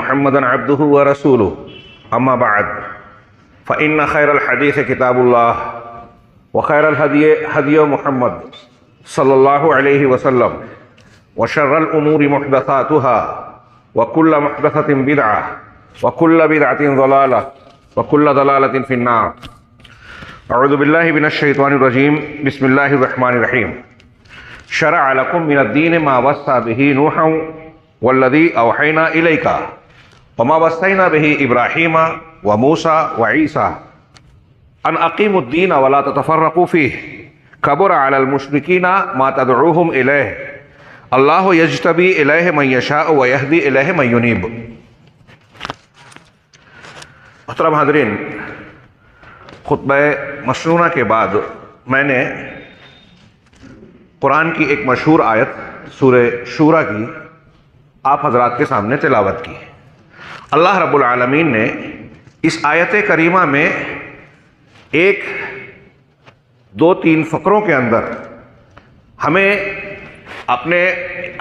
محمدا عبده ورسوله اما بعد فإن خير الحديث كتاب الله وخير الهدي هدي محمد صلى الله عليه وسلم وشر الأمور محدثاتها وكل محدثة بدعة وكل بدعة ضلالة وكل ضلالة في النار. اعوذ بالله من الشيطان الرجيم. بسم الله الرحمن الرحيم. شرع لكم من الدين ما وصى به نوحا والذي أوحينا إليك وما وصينا به إبراهيم وموسى وعيسى أن أقيموا الدين ولا تتفرقوا فيه كبر على المشركين ما تدعوهم إليه الله يجتبي إليه من يشاء ويهدي إليه من ينيب. محترم حاضرین، خطبہ مشرونہ کے بعد میں نے قرآن کی ایک مشہور آیت سورہ شورى کی آپ حضرات کے سامنے تلاوت کی. اللہ رب العالمین نے اس آیت کریمہ میں ایک دو تین فقروں کے اندر ہمیں اپنے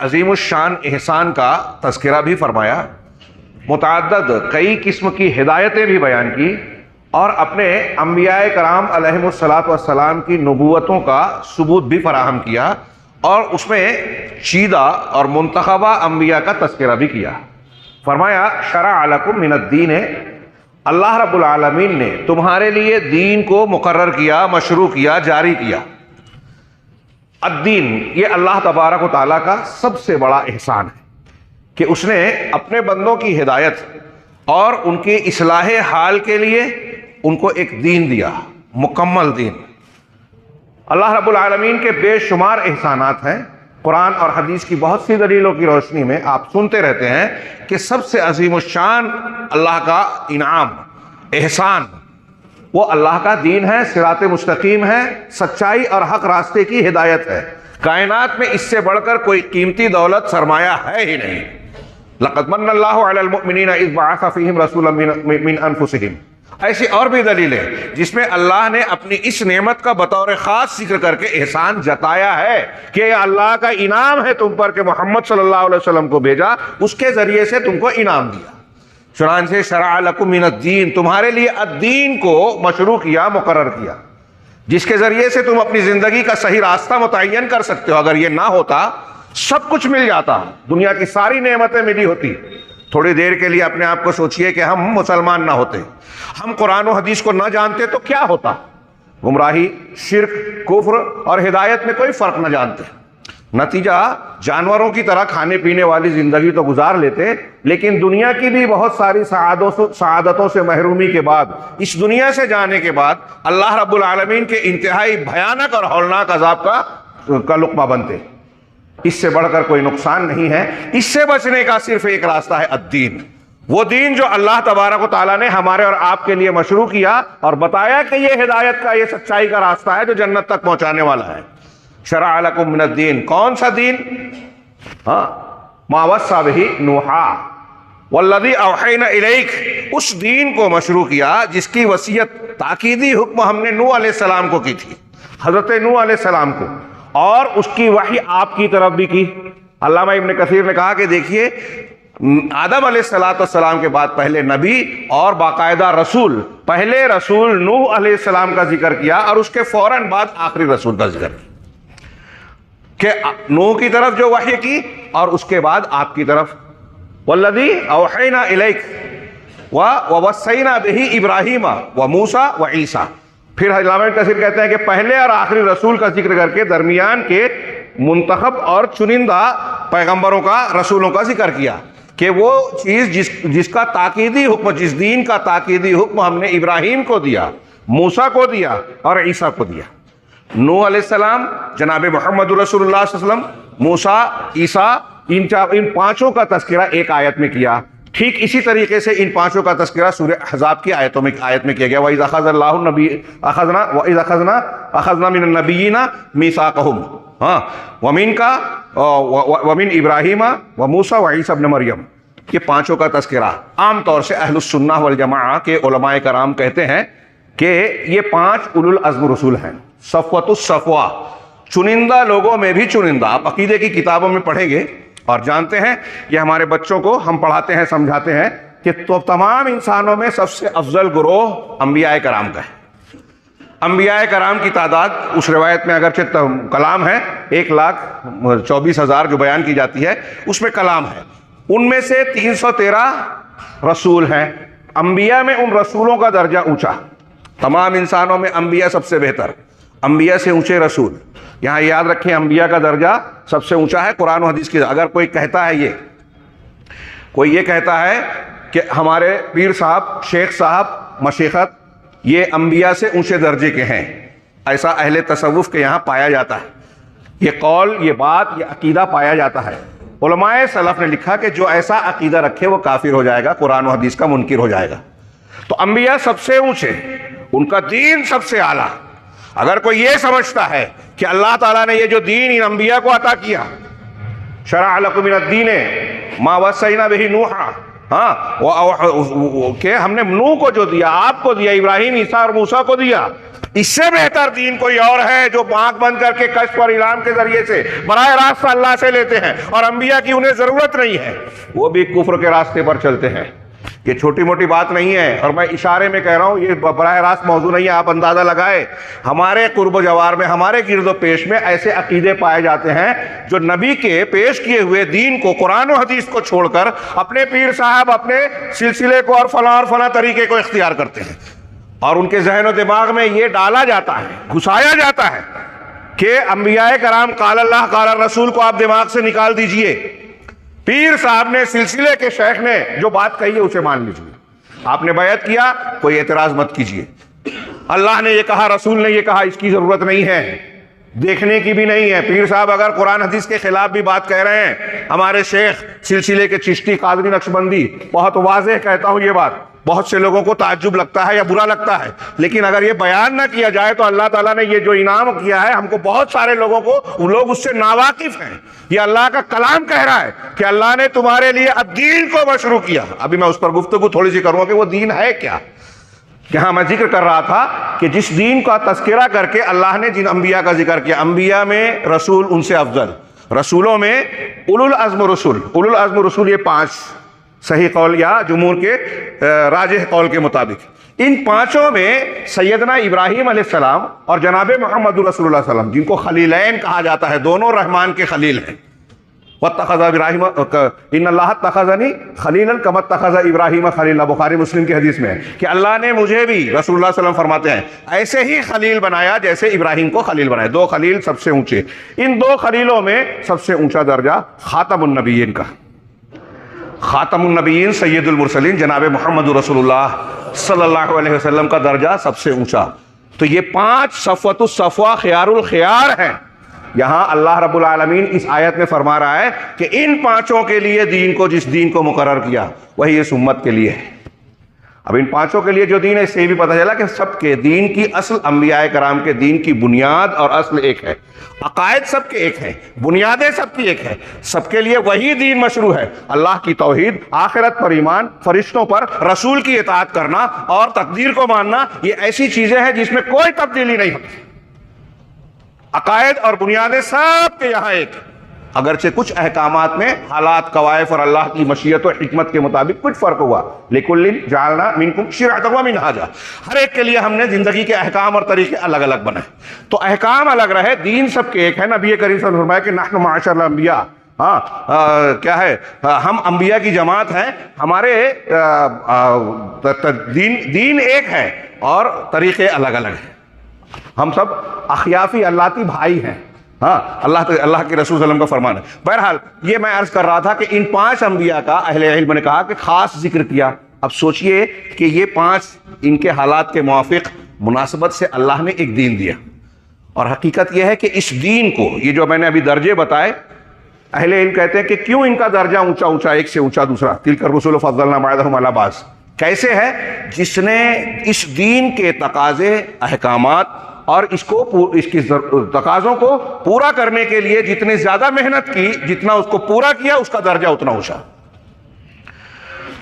عظیم الشان احسان کا تذکرہ بھی فرمایا، متعدد کئی قسم کی ہدایتیں بھی بیان کی، اور اپنے انبیاء کرام علیہم الصلاۃ والسلام کی نبوتوں کا ثبوت بھی فراہم کیا، اور اس میں چیدہ اور منتخبہ انبیاء کا تذکرہ بھی کیا. فرمایا شرع لکم من الدین، اللہ رب العالمین نے تمہارے لیے دین کو مقرر کیا، مشروع کیا، جاری کیا. الدین یہ اللہ تبارک و تعالیٰ کا سب سے بڑا احسان ہے کہ اس نے اپنے بندوں کی ہدایت اور ان کی اصلاح حال کے لیے ان کو ایک دین دیا، مکمل دین. اللہ رب العالمین کے بے شمار احسانات ہیں. قرآن اور حدیث کی بہت سی دلیلوں کی روشنی میں آپ سنتے رہتے ہیں کہ سب سے عظیم الشان اللہ کا انعام، احسان، وہ اللہ کا دین ہے، صراط مستقیم ہے، سچائی اور حق راستے کی ہدایت ہے. کائنات میں اس سے بڑھ کر کوئی قیمتی دولت، سرمایہ ہے ہی نہیں. لقد من اللہ علی المؤمنین اذ بعث فیہم رسولا من انفسہم. ایسی اور بھی دلیلیں جس میں اللہ نے اپنی اس نعمت کا بطور خاص ذکر کر کے احسان جتایا ہے کہ یہ اللہ کا انعام ہے تم پر کہ محمد صلی اللہ علیہ وسلم کو بھیجا، اس کے ذریعے سے تم کو انعام دیا. چنانچہ شرع لکم من الدین، تمہارے لیے الدین کو مشروع کیا، مقرر کیا، جس کے ذریعے سے تم اپنی زندگی کا صحیح راستہ متعین کر سکتے ہو. اگر یہ نہ ہوتا سب کچھ مل جاتا، دنیا کی ساری نعمتیں ملی ہوتی. تھوڑی دیر کے لیے اپنے آپ کو سوچئے کہ ہم مسلمان نہ ہوتے، ہم قرآن و حدیث کو نہ جانتے تو کیا ہوتا؟ گمراہی، شرک، کفر اور ہدایت میں کوئی فرق نہ جانتے. نتیجہ جانوروں کی طرح کھانے پینے والی زندگی تو گزار لیتے، لیکن دنیا کی بھی بہت ساری سعادتوں سے محرومی کے بعد، اس دنیا سے جانے کے بعد اللہ رب العالمین کے انتہائی بھیانک اور ہولناک عذاب کا لقمہ بنتے. اس سے بڑھ کر کوئی نقصان نہیں ہے. اس سے بچنے کا صرف ایک راستہ ہے الدین، وہ دین جو اللہ تبارک و تعالیٰ نے ہمارے اور آپ کے لیے مشروع کیا اور بتایا کہ یہ ہدایت کا، یہ سچائی کا راستہ ہے جو جنت تک پہنچانے والا ہے. شرع لکم من الدین، کون سا دین؟ ما وصى به نوحا والذی اوحینا الیک، اس دین کو مشروع کیا جس کی وصیت، تاکیدی حکم ہم نے نوح علیہ السلام کو کی تھی، حضرت نوح علیہ السلام کو، اور اس کی وحی آپ کی طرف بھی کی. علامہ ابن کثیر نے کہا کہ دیکھیے، آدم علیہ السلام کے بعد پہلے نبی اور باقاعدہ رسول، پہلے رسول نوح علیہ السلام کا ذکر کیا اور اس کے فوراً بعد آخری رسول کا ذکر کیا، کہ نوح کی طرف جو وحی کی اور اس کے بعد آپ کی طرف. والذی اوحینا الیک ووصینا بہ ابراہیم وموسیٰ وعیسیٰ. پھر علامہ ابن کثیر کہتے ہیں کہ پہلے اور آخری رسول کا ذکر کر کے درمیان کے منتخب اور چنندہ پیغمبروں کا، رسولوں کا ذکر کیا کہ وہ چیز جس کا تاکیدی حکم، جس دین کا تاکیدی حکم ہم نے ابراہیم کو دیا، موسیٰ کو دیا اور عیسیٰ کو دیا. نوح علیہ السلام، جناب محمد رسول اللہ صلی اللہ علیہ وسلم، موسیٰ، عیسیٰ، ان پانچوں کا تذکرہ ایک آیت میں کیا. ٹھیک اسی طریقے سے ان پانچوں کا تذکرہ سورہ احزاب کی آیت میں کیا گیا. وَإِذْ أَخَذَ اللَّهُ النَّبِيِّينَ وَإِذْ أَخَذْنَا مِنَ النَّبِيِّينَ مِيثَاقَهُمْ وَمِنْ إِبْرَاهِيمَ وَمُوسَىٰ وَعِيسَىٰ ابْنَ مَرْيَمَ. یہ پانچوں کا تذکرہ عام طور سے اہل السنہ والجماعہ کے علماء کرام کہتے ہیں کہ یہ پانچ اولو العزم رسول ہیں، صفوۃ الصفوہ، چنندہ لوگوں میں بھی چنندہ. آپ عقیدے کی کتابوں میں پڑھیں گے اور جانتے ہیں یہ ہمارے بچوں کو ہم پڑھاتے ہیں سمجھاتے ہیں کہ تو تمام انسانوں میں سب سے افضل گروہ انبیاء کرام کا ہے۔ انبیاء کرام کی تعداد اس روایت میں اگرچہ کلام ہے 1,24,000 جو بیان کی جاتی ہے اس میں کلام ہے، ان میں سے 313 رسول ہیں۔ انبیاء میں ان رسولوں کا درجہ اونچا، تمام انسانوں میں انبیاء سب سے بہتر، انبیاء سے اونچے رسول۔ یہاں یاد رکھیں انبیاء کا درجہ سب سے اونچا ہے قرآن و حدیث کی۔ اگر کوئی کہتا ہے کوئی یہ کہتا ہے کہ ہمارے پیر صاحب، شیخ صاحب، مشیخت یہ انبیاء سے اونچے درجے کے ہیں، ایسا اہل تصوف کے یہاں پایا جاتا ہے، یہ قول، یہ بات، یہ عقیدہ پایا جاتا ہے۔ علماء سلف نے لکھا کہ جو ایسا عقیدہ رکھے وہ کافر ہو جائے گا، قرآن و حدیث کا منکر ہو جائے گا۔ تو انبیاء سب سے اونچے، ان کا دین سب سے اعلیٰ۔ اگر کوئی یہ سمجھتا ہے کہ اللہ تعالیٰ نے یہ جو دین ان انبیاء کو عطا کیا، شرع لکم من الدین ما وصینا بہ نوحا، کہ ہم نے نوح کو جو دیا، آپ کو دیا، ابراہیم، عیسیٰ اور موسیٰ کو دیا، اس سے بہتر دین کوئی اور ہے جو آنکھ بند کر کے کشف اور الہام کے ذریعے سے براہ راست اللہ سے لیتے ہیں اور انبیاء کی انہیں ضرورت نہیں ہے، وہ بھی کفر کے راستے پر چلتے ہیں۔ یہ چھوٹی موٹی بات نہیں ہے، اور میں اشارے میں کہہ رہا ہوں، یہ براہ راست موضوع نہیں ہے، آپ اندازہ لگائے ہمارے قرب و جوار میں، ہمارے گرد و پیش میں ایسے عقیدے پائے جاتے ہیں جو نبی کے پیش کیے ہوئے دین کو، قرآن و حدیث کو چھوڑ کر اپنے پیر صاحب، اپنے سلسلے کو اور فلاں طریقے کو اختیار کرتے ہیں، اور ان کے ذہن و دماغ میں یہ ڈالا جاتا ہے، گھسایا جاتا ہے کہ انبیاء کرام قال اللہ قال رسول کو آپ دماغ سے نکال دیجئے، پیر صاحب نے، سلسلے کے شیخ نے جو بات کہی ہے اسے مان لیجئے، آپ نے بیعت کیا کوئی اعتراض مت کیجئے، اللہ نے یہ کہا، رسول نے یہ کہا، اس کی ضرورت نہیں ہے، دیکھنے کی بھی نہیں ہے۔ پیر صاحب اگر قرآن حدیث کے خلاف بھی بات کہہ رہے ہیں، ہمارے شیخ سلسلے کے چشتی، قادری، نقشبندی، بہت واضح کہتا ہوں یہ بات، بہت سے لوگوں کو تعجب لگتا ہے یا برا لگتا ہے، لیکن اگر یہ بیان نہ کیا جائے تو اللہ تعالیٰ نے یہ جو انعام کیا ہے ہم کو، بہت سارے لوگوں کو، وہ لوگ اس سے ناواقف ہیں۔ یہ اللہ کا کلام کہہ رہا ہے کہ اللہ نے تمہارے لیے الدین کو مشروع کیا۔ ابھی میں اس پر گفتگو تھوڑی سی کروں گا کہ وہ دین ہے کیا۔ یہاں میں ذکر کر رہا تھا کہ جس دین کا تذکرہ کر کے اللہ نے جن انبیاء کا ذکر کیا، انبیاء میں رسول ان سے افضل، رسولوں میں اولو العزم رسول، اولو العزم رسول یہ 5 صحیح قول یا جمہور کے راجح قول کے مطابق، ان 5 میں سیدنا ابراہیم علیہ السلام اور جناب محمد رسول اللہ صلی اللہ علیہ وسلم، جن کو خلیلین کہا جاتا ہے، دونوں رحمان کے خلیل ہیں، واتخذ ابراہیم، ان اللہ اتخذنی خلیلا کما اتخذ ابراہیم خلیلا، بخاری مسلم کی حدیث میں ہے کہ اللہ نے مجھے بھی، رسول اللہ صلی اللہ علیہ وسلم فرماتے ہیں، ایسے ہی خلیل بنایا جیسے ابراہیم کو خلیل بنایا۔ 2 خلیل سب سے اونچے، ان 2 خلیلوں میں سب سے اونچا درجہ خاتم النبیین کا، خاتم النبیین سید المرسلین جناب محمد رسول اللہ صلی اللہ علیہ وسلم کا درجہ سب سے اونچا۔ تو یہ 5 صفوۃ الصفوہ خیار الخیار ہیں۔ یہاں اللہ رب العالمین اس آیت میں فرما رہا ہے کہ ان 5 کے لیے دین کو، جس دین کو مقرر کیا وہی اس امت کے لیے ہے۔ اب ان 5 کے لیے جو دین ہے، اس سے بھی پتہ چلا کہ سب کے دین کی اصل، انبیاء کرام کے دین کی بنیاد اور اصل ایک ہے، عقائد سب کے ایک ہیں، بنیادیں سب کی ایک ہے، سب کے لیے وہی دین مشروع ہے، اللہ کی توحید، آخرت پر ایمان، فرشتوں پر، رسول کی اطاعت کرنا اور تقدیر کو ماننا، یہ ایسی چیزیں ہیں جس میں کوئی تبدیلی نہیں ہوتی۔ عقائد اور بنیادیں سب کے یہاں ایک، اگرچہ کچھ احکامات میں حالات، قوائف اور اللہ کی مشیت و حکمت کے مطابق کچھ فرق ہوا، لِكُلٍّ جَعَلْنَا مِنْكُمْ شِرْعَةً وَمِنْهَاجًا، ہر ایک کے لیے ہم نے زندگی کے احکام اور طریقے الگ الگ بنائے، تو احکام الگ رہے، دین سب کے ایک ہے۔ نبی کریم صلی اللہ علیہ وسلم نے فرمایا کہ نحن معاشر الانبیاء، کیا ہے، ہم انبیاء کی جماعت ہیں، ہمارے دین ایک ہے اور طریقے الگ الگ ہیں، ہم سب اخیافی اللہتی بھائی ہیں۔ اللہ کے رسول صلی اللہ علیہ وسلم کا فرمان ہے۔ بہرحال یہ میں عرض کر رہا تھا کہ ان 5 انبیاء کا اہل علم نے کہا کہ خاص ذکر کیا۔ اب سوچئے کہ یہ 5 ان کے حالات کے موافق مناسبت سے اللہ نے ایک دین دیا، اور حقیقت یہ ہے کہ اس دین کو، یہ جو میں نے ابھی درجے بتائے، اہل علم کہتے ہیں کہ کیوں ان کا درجہ اونچا اونچا، ایک سے اونچا دوسرا، تلک الرسل فضلنا بعضهم علی بعض، کیسے ہے؟ جس نے اس دین کے تقاضے، احکامات اور اس کی تقاضوں کو پورا کرنے کے لیے جتنے زیادہ محنت کی، جتنا اس کو پورا کیا، اس کا درجہ اتنا اونچا۔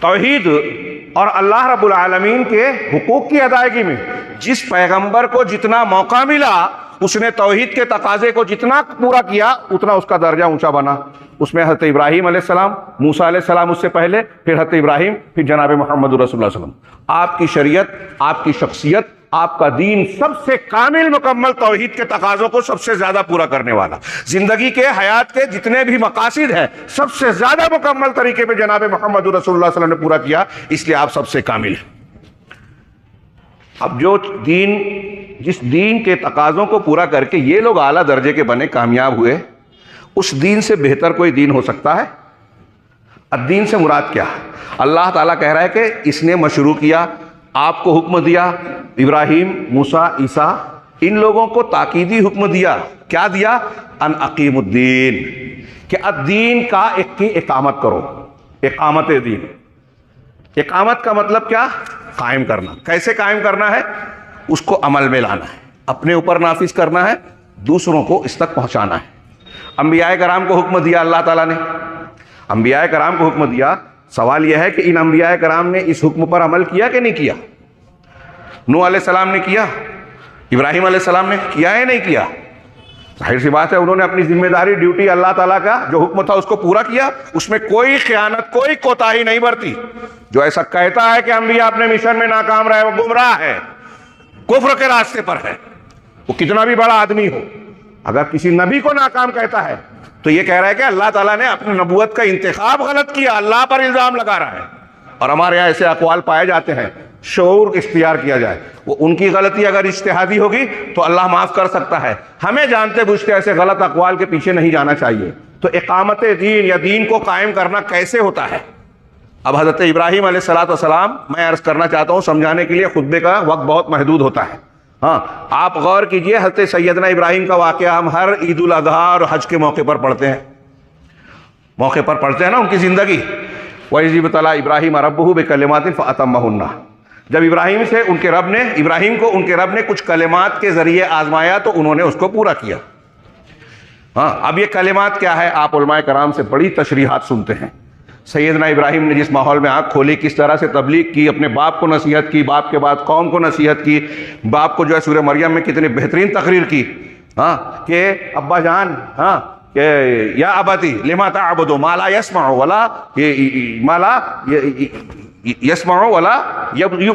توحید اور اللہ رب العالمین کے حقوق کی ادائیگی میں جس پیغمبر کو جتنا موقع ملا، اس نے توحید کے تقاضے کو جتنا پورا کیا اتنا اس کا درجہ اونچا بنا. اس میں حضرت ابراہیم علیہ السلام، موسیٰ علیہ السلام اس سے پہلے، پھر حضرت ابراہیم، پھر جناب محمد رسول اللہ صلی اللہ علیہ وسلم. آپ کی شریعت، آپ کی شخصیت، آپ کا دین سب سے کامل مکمل توحید کے تقاضوں کو سب سے زیادہ پورا کرنے والا. زندگی کے، حیات کے جتنے بھی مقاصد ہیں سب سے زیادہ مکمل طریقے پہ جناب محمد رسول اللہ صلی اللہ علیہ وسلم نے پورا کیا، اس لیے آپ سب سے کامل ہیں. اب جس دین کے تقاضوں کو پورا کر کے یہ لوگ اعلیٰ درجے کے بنے، کامیاب ہوئے، اس دین سے بہتر کوئی دین ہو سکتا ہے؟ الدین سے مراد کیا؟ اللہ تعالیٰ کہہ رہا ہے کہ اس نے مشروع کیا، آپ کو حکم دیا، ابراہیم، موسیٰ، عیسیٰ، ان لوگوں کو تاکیدی حکم دیا. کیا دیا؟ ان اقیم الدین، کہ الدین کا کی اقامت کرو. اقامت دین، اقامت کا مطلب کیا؟ قائم کرنا. کیسے قائم کرنا ہے؟ اس کو عمل میں لانا ہے، اپنے اوپر نافذ کرنا ہے، دوسروں کو اس تک پہنچانا ہے. انبیاء کرام کو حکم دیا اللہ تعالیٰ نے، انبیاء کرام کو حکم دیا. سوال یہ ہے کہ ان انبیاء کرام نے اس حکم پر عمل کیا کہ نہیں کیا؟ نوح علیہ السلام نے کیا، ابراہیم علیہ السلام نے کیا ہے نہیں کیا؟ ظاہر سی بات ہے انہوں نے اپنی ذمہ داری، ڈیوٹی اللہ تعالیٰ کا جو حکم تھا اس کو پورا کیا. اس میں کوئی خیانت، کوئی کوتاہی نہیں برتی. جو ایسا کہتا ہے کہ انبیاء اپنے مشن میں ناکام رہے، وہ گمراہ ہے، کفر کے راستے پر ہے. وہ کتنا بھی بڑا آدمی ہو، اگر کسی نبی کو ناکام کہتا ہے تو یہ کہہ رہا ہے کہ اللہ تعالیٰ نے اپنی نبوت کا انتخاب غلط کیا، اللہ پر الزام لگا رہا ہے. اور ہمارے یہاں ایسے اقوال پائے جاتے ہیں، شعور اختیار کیا جائے. وہ ان کی غلطی اگر اجتہادی ہوگی تو اللہ معاف کر سکتا ہے، ہمیں جانتے بوجھتے ایسے غلط اقوال کے پیچھے نہیں جانا چاہیے. تو اقامت دین یا دین کو قائم کرنا کیسے ہوتا ہے؟ اب حضرت ابراہیم علیہ السلام، میں عرض کرنا چاہتا ہوں سمجھانے کے لیے، خطبے کا وقت بہت محدود ہوتا ہے. ہاں، آپ غور کیجئے، حضرت سیدنا ابراہیم کا واقعہ ہم ہر عید الاضحیٰ اور حج کے موقع پر پڑھتے ہیں. موقع پر پڑھتے ہیں نا ان کی زندگی. وَإِذِ ابْتَلَىٰ إِبْرَاهِيمَ رَبُّهُ بِكَلِمَاتٍ فَأَتَمَّهُنَّ. جب ابراہیم سے ان کے رب نے کچھ کلمات کے ذریعے آزمایا تو انہوں نے اس کو پورا کیا. ہاں، اب یہ کلمات کیا ہے؟ آپ علماء کرام سے بڑی تشریحات سنتے ہیں. سیدنا ابراہیم نے جس ماحول میں آنکھ کھولی، کس طرح سے تبلیغ کی، اپنے باپ کو نصیحت کی، باپ کے بعد قوم کو نصیحت کی. باپ کو جو ہے سورہ مریم میں کتنی بہترین تقریر کی، ہاں، کہ ابا جان، ہاں، کہ یا ابتی لما تعبد ما لا يسمع ولا ما لا يسمع ولا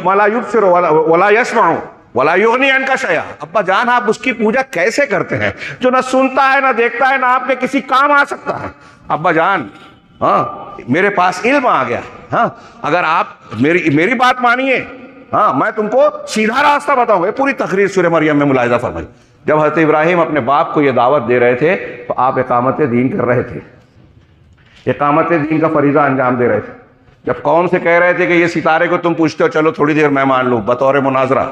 ما لا يبصر ولا يسمع ولا یغنی عنک شیئا. ابا جان، آپ اس کی پوجا کیسے کرتے ہیں جو نہ سنتا ہے، نہ دیکھتا ہے، نہ آپ کے کسی کام آ سکتا ہے؟ ابا جان، ہاں، میرے پاس علم آ گیا. ہاں، اگر آپ میری بات مانیے، ہاں، میں تم کو سیدھا راستہ بتاؤں گا. پوری تقریر سورہ مریم میں ملاحظہ فرمائی. جب حضرت ابراہیم اپنے باپ کو یہ دعوت دے رہے تھے تو آپ اقامت دین کر رہے تھے، اقامت دین کا فریضہ انجام دے رہے تھے. جب قوم سے کہہ رہے تھے کہ یہ ستارے کو تم پوچھتے ہو، چلو تھوڑی دیر میں مان لوں بطور مناظرہ.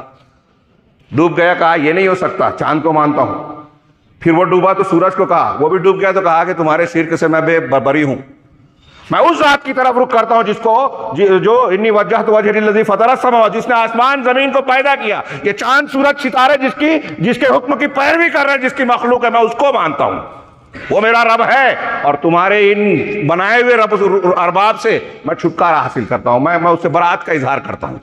ڈوب گیا، کہا یہ نہیں ہو سکتا، چاند کو مانتا ہوں. پھر وہ ڈوبا تو سورج کو کہا، وہ بھی ڈوب گیا تو کہا کہ تمہارے شرک سے میں بری ہوں. میں اس ذات کی طرف رخ کرتا ہوں جس کو جو انی وجہت وجہی الذی فطر السماوات، جس نے آسمان زمین کو پیدا کیا. یہ چاند سورج ستارے جس کے حکم کی پیروی کر رہے ہیں، جس کی مخلوق ہے، میں اس کو مانتا ہوں، وہ میرا رب ہے. اور تمہارے ان بنائے ہوئے رب ارباب سے میں چھٹکارا حاصل کرتا ہوں، میں اس سے برات کا اظہار کرتا ہوں.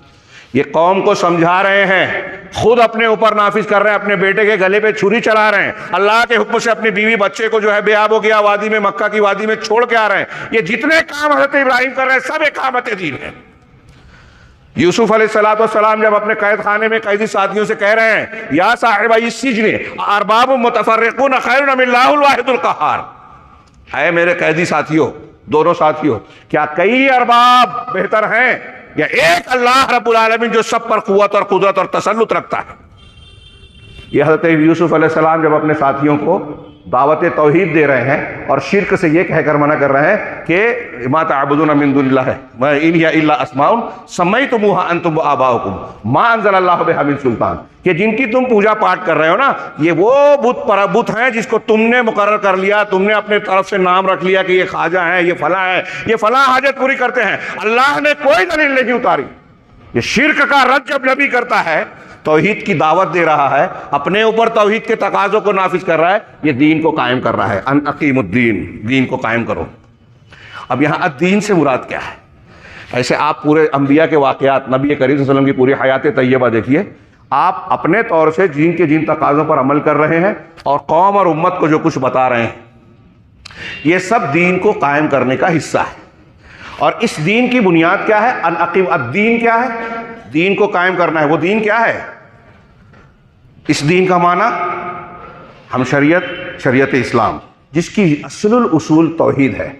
یہ قوم کو سمجھا رہے ہیں، خود اپنے اوپر نافذ کر رہے ہیں، اپنے بیٹے کے گلے پہ چھری چلا رہے ہیں. اللہ کے حکم سے اپنی بیوی بچے کو جو ہے بے آب ہو گیا وادی میں، مکہ کی وادی میں چھوڑ کے آ رہے ہیں. یہ جتنے کام حضرت ابراہیم کر رہے ہیں سب اقامت دین ہے. یوسف علیہ السلام جب اپنے قید خانے میں قیدی ساتھیوں سے کہہ رہے ہیں، یا صاحب السجن ارباب متفرقون خیر ام اللہ الواحد القہار، اے میرے قیدی ساتھیوں، دونوں ساتھیوں، کیا کئی ارباب بہتر ہیں یا ایک اللہ رب العالمین جو سب پر قوت اور قدرت اور تسلط رکھتا ہے؟ یہ حضرت یوسف علیہ السلام جب اپنے ساتھیوں کو دعوت توحید دے رہے ہیں اور شرک سے یہ کہہ کر منع کر رہے ہیں کہ ما تعبدون من دون اللہ ان ہی الا اسماء سمیتموها انتم وآباؤکم ما انزل اللہ بہا من سلطان، کہ جن کی تم پوجا پاٹ کر رہے ہو نا، یہ وہ بت ہیں جس کو تم نے مقرر کر لیا، تم نے اپنے طرف سے نام رکھ لیا کہ یہ خواجہ ہیں، یہ فلاں ہے، یہ فلاں حاجت پوری کرتے ہیں. اللہ نے کوئی دلیل نہیں اتاری. یہ شرک کا رد جب نبی کرتا ہے، توحید کی دعوت دے رہا ہے، اپنے اوپر توحید کے تقاضوں کو نافذ کر رہا ہے، یہ دین کو قائم کر رہا ہے. ان اقیم الدین، دین کو قائم کرو. اب یہاں الدین سے مراد کیا ہے؟ ایسے آپ پورے انبیاء کے واقعات، نبی کریم صلی اللہ علیہ وسلم کی پوری حیات طیبہ دیکھیے، آپ اپنے طور سے دین کے جن تقاضوں پر عمل کر رہے ہیں اور قوم اور امت کو جو کچھ بتا رہے ہیں یہ سب دین کو قائم کرنے کا حصہ ہے. اور اس دین کی بنیاد کیا ہے؟ ان اقیم الدین کیا ہے؟ دین کو قائم کرنا ہے. وہ دین کیا ہے؟ اس دین کا معنی ہم شریعت اسلام جس کی اصل الاصول توحید ہے،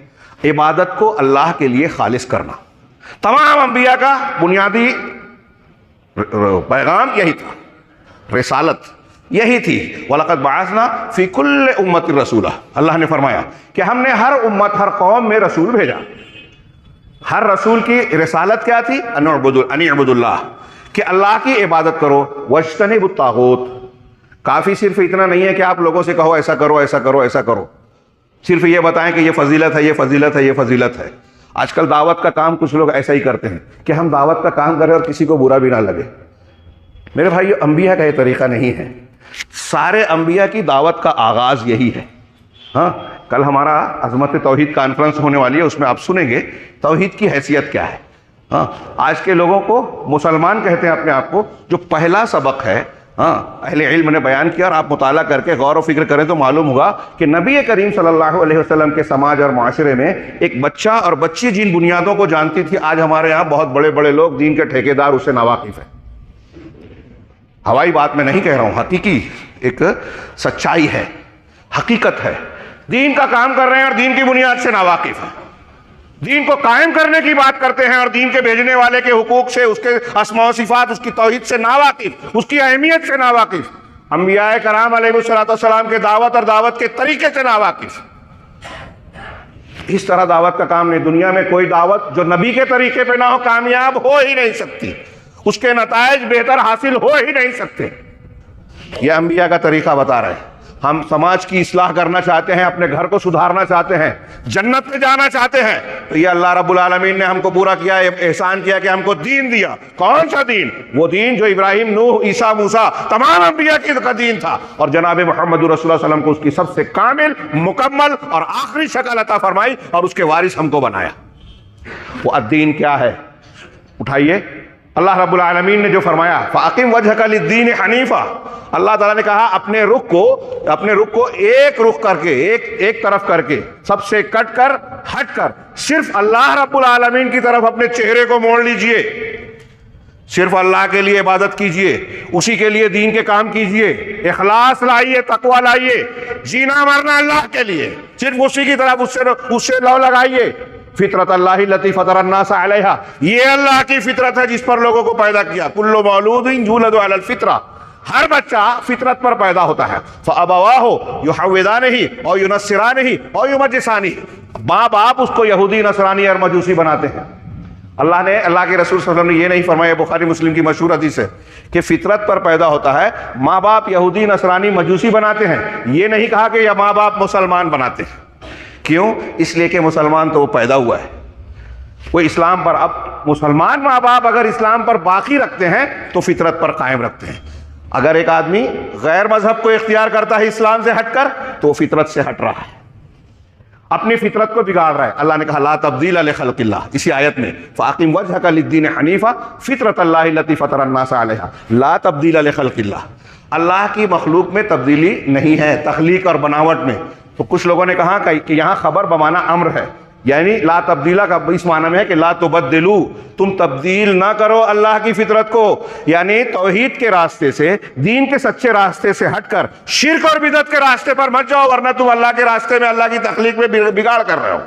عبادت کو اللہ کے لیے خالص کرنا. تمام انبیاء کا بنیادی پیغام یہی تھا، رسالت یہی تھی. وَلَقَدْ بَعَثْنَا فِي كُلِّ أُمَّةٍ رَسُولًا. اللہ نے فرمایا کہ ہم نے ہر امت، ہر قوم میں رسول بھیجا. ہر رسول کی رسالت کیا تھی؟ ان اعبدوا اللہ، کہ اللہ کی عبادت کرو. وَاجْتَنِبُوا الطَّاغُوتَ. کافی صرف اتنا نہیں ہے کہ آپ لوگوں سے کہو ایسا کرو ایسا کرو ایسا کرو، صرف یہ بتائیں کہ یہ فضیلت ہے، یہ فضیلت ہے، یہ فضیلت ہے. آج کل دعوت کا کام کچھ لوگ ایسا ہی کرتے ہیں کہ ہم دعوت کا کام کریں اور کسی کو برا بھی نہ لگے. میرے بھائیو، انبیاء کا یہ طریقہ نہیں ہے. سارے انبیاء کی دعوت کا آغاز یہی ہے. ہاں، کل ہمارا عظمت توحید کانفرنس ہونے والی ہے، اس میں آپ سنیں گے توحید کی حیثیت کیا ہے. ہاں، آج کے لوگوں کو مسلمان کہتے ہیں اپنے آپ کو. جو پہلا سبق ہے، ہاں، اہل علم نے بیان کیا اور آپ مطالعہ کر کے غور و فکر کریں تو معلوم ہوگا کہ نبی کریم صلی اللہ علیہ وسلم کے سماج اور معاشرے میں ایک بچہ اور بچی جن بنیادوں کو جانتی تھی، آج ہمارے یہاں بہت بڑے بڑے لوگ دین کے ٹھیکیدار اس سے ناواقف ہیں. ہوائی بات میں نہیں کہہ رہا ہوں، حقیقی ایک سچائی ہے، حقیقت ہے. دین کا کام کر رہے ہیں اور دین کی بنیاد سے ناواقف ہیں. دین کو قائم کرنے کی بات کرتے ہیں اور دین کے بھیجنے والے کے حقوق سے، اس کے اسماء و صفات، اس کی توحید سے ناواقف، اس کی اہمیت سے ناواقف. انبیاء کرام علیہ السلام کے دعوت اور دعوت کے طریقے سے ناواقف. اس طرح دعوت کا کام نہیں. دنیا میں کوئی دعوت جو نبی کے طریقے پہ نہ ہو کامیاب ہو ہی نہیں سکتی، اس کے نتائج بہتر حاصل ہو ہی نہیں سکتے. یہ انبیاء کا طریقہ بتا رہے ہیں. ہم سماج کی اصلاح کرنا چاہتے ہیں، اپنے گھر کو سدھارنا چاہتے ہیں، جنت میں جانا چاہتے ہیں، تو یہ اللہ رب العالمین نے ہم کو پورا کیا، احسان کیا کہ ہم کو دین دیا. کون سا دین؟ وہ دین جو ابراہیم، نوح، عیسیٰ، موسیٰ، تمام انبیاء کا دین تھا، اور جناب محمد رسول اللہ صلی اللہ علیہ وسلم کو اس کی سب سے کامل، مکمل اور آخری شکل عطا فرمائی اور اس کے وارث ہم کو بنایا. وہ الدین کیا ہے؟ اٹھائیے. اللہ رب العالمین نے جو فرمایا فَأَقِمْ وَجْهَكَ لِلدِّينِ حَنِيفًا، اللہ تعالیٰ نے کہا اپنے رخ کو ایک رخ کر کے، ایک طرف کر کے، سب سے کٹ کر، ہٹ کر، صرف اللہ رب العالمین کی طرف اپنے چہرے کو موڑ لیجئے. صرف اللہ کے لیے عبادت کیجئے، اسی کے لیے دین کے کام کیجئے، اخلاص لائیے، تقوی لائیے، جینا مرنا اللہ کے لیے، صرف اسی کی طرف اس سے لو لگائیے. فطرت اللہ التی فطر الناس علیہا، یہ اللہ کی فطرت ہے جس پر لوگوں کو پیدا کیا. کل مولود یولد علی الفطرہ، ہر بچہ فطرت پر پیدا ہوتا ہے. فابواہ یحودانہ او ینصرانہ او یمجسانہ، ماں باپ اس کو یہودی، نصرانی اور مجوسی بناتے ہیں. اللہ نے، اللہ کے رسول صلی اللہ علیہ وسلم نے یہ نہیں فرمایا، بخاری مسلم کی مشہور حدیث ہے، کہ فطرت پر پیدا ہوتا ہے، ماں باپ یہودی، نصرانی، مجوسی بناتے ہیں. یہ نہیں کہا کہ یہ ماں باپ مسلمان بناتے ہیں. کیوں؟ اس لیے کہ مسلمان تو وہ پیدا ہوا ہے، وہ اسلام پر. اب مسلمان ماں باپ اگر اسلام پر باقی رکھتے ہیں تو فطرت پر قائم رکھتے ہیں. اگر ایک آدمی غیر مذہب کو اختیار کرتا ہے اسلام سے ہٹ کر تو وہ فطرت سے ہٹ رہا ہے، اپنی فطرت کو بگاڑ رہا ہے. اللہ نے کہا لا تبدیل لخلق اللہ، اسی آیت میں فاقم وجہک للدین حنیفا فطرت اللہ التی فطر الناس علیہا لا تبدیل لخلق اللہ. اللہ کی مخلوق میں تبدیلی نہیں ہے، تخلیق اور بناوٹ میں. تو کچھ لوگوں نے کہا کہ یہاں خبر بمانا امر ہے، یعنی لا تبدیلہ کا اس معنی میں ہے کہ لا تبدلو، تم تبدیل نہ کرو اللہ کی فطرت کو. یعنی توحید کے راستے سے، دین کے سچے راستے سے ہٹ کر شرک اور بدعت کے راستے پر مت جاؤ، ورنہ تم اللہ کے راستے میں، اللہ کی تخلیق میں بگاڑ کر رہے ہو.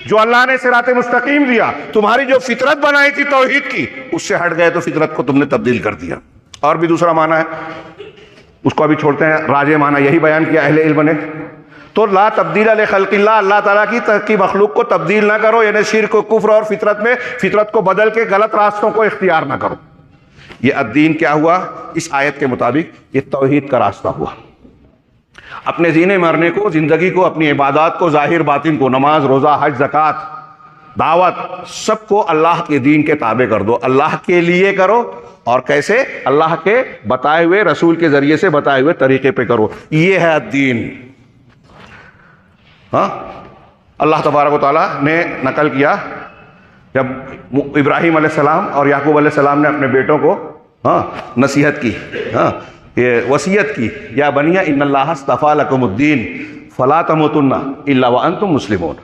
جو اللہ نے صراط مستقیم دیا، تمہاری جو فطرت بنائی تھی توحید کی، اس سے ہٹ گئے تو فطرت کو تم نے تبدیل کر دیا. اور بھی دوسرا معنی ہے، اس کو ابھی چھوڑتے ہیں، راجع معنی یہی بیان کیا اہل علم نے. تو لا تبدیل لخلق اللہ، اللہ تعالیٰ کی مخلوق کو تبدیل نہ کرو، یعنی شرک و کفر اور فطرت میں فطرت کو بدل کے غلط راستوں کو اختیار نہ کرو. یہ الدین کیا ہوا؟ اس آیت کے مطابق یہ توحید کا راستہ ہوا. اپنے جینے مرنے کو، زندگی کو، اپنی عبادات کو، ظاہر باطن کو، نماز، روزہ، حج، زکوٰۃ، دعوت، سب کو اللہ کے دین کے تابع کر دو. اللہ کے لیے کرو، اور کیسے؟ اللہ کے بتائے ہوئے، رسول کے ذریعے سے بتائے ہوئے طریقے پہ کرو. یہ ہے الدین. ہاں، اللہ تبارک و تعالیٰ نے نقل کیا، جب ابراہیم علیہ السلام اور یعقوب علیہ السلام نے اپنے بیٹوں کو ہاں نصیحت کی، ہاں یہ وصیت کی، یا بنیا ان اللہ اصطفیٰ لکم الدین فلا تموتن الا وانتم مسلمون،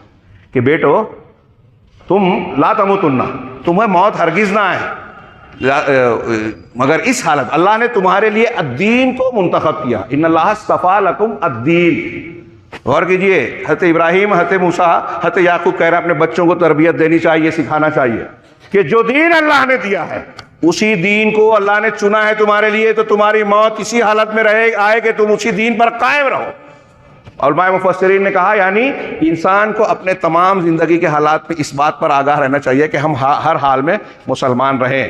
کہ بیٹو تم لا تموتن، تمہیں موت ہرگز نہ آئے مگر اس حالت اللہ نے تمہارے لیے الدین کو منتخب کیا، ان اللہ اصطفیٰ لکم الدین۔ غور کیجئے، حضرت ابراہیم، حضرت موسیٰ، حضرت یعقوب کہہ رہے ہیں اپنے بچوں کو تربیت دینی چاہیے، سکھانا چاہیے کہ جو دین اللہ نے دیا ہے اسی دین کو اللہ نے چنا ہے تمہارے لیے، تو تمہاری موت اسی حالت میں آئے کہ تم اسی دین پر قائم رہو۔ علماء مفسرین نے کہا یعنی انسان کو اپنے تمام زندگی کے حالات میں اس بات پر آگاہ رہنا چاہیے کہ ہم ہر حال میں مسلمان رہیں،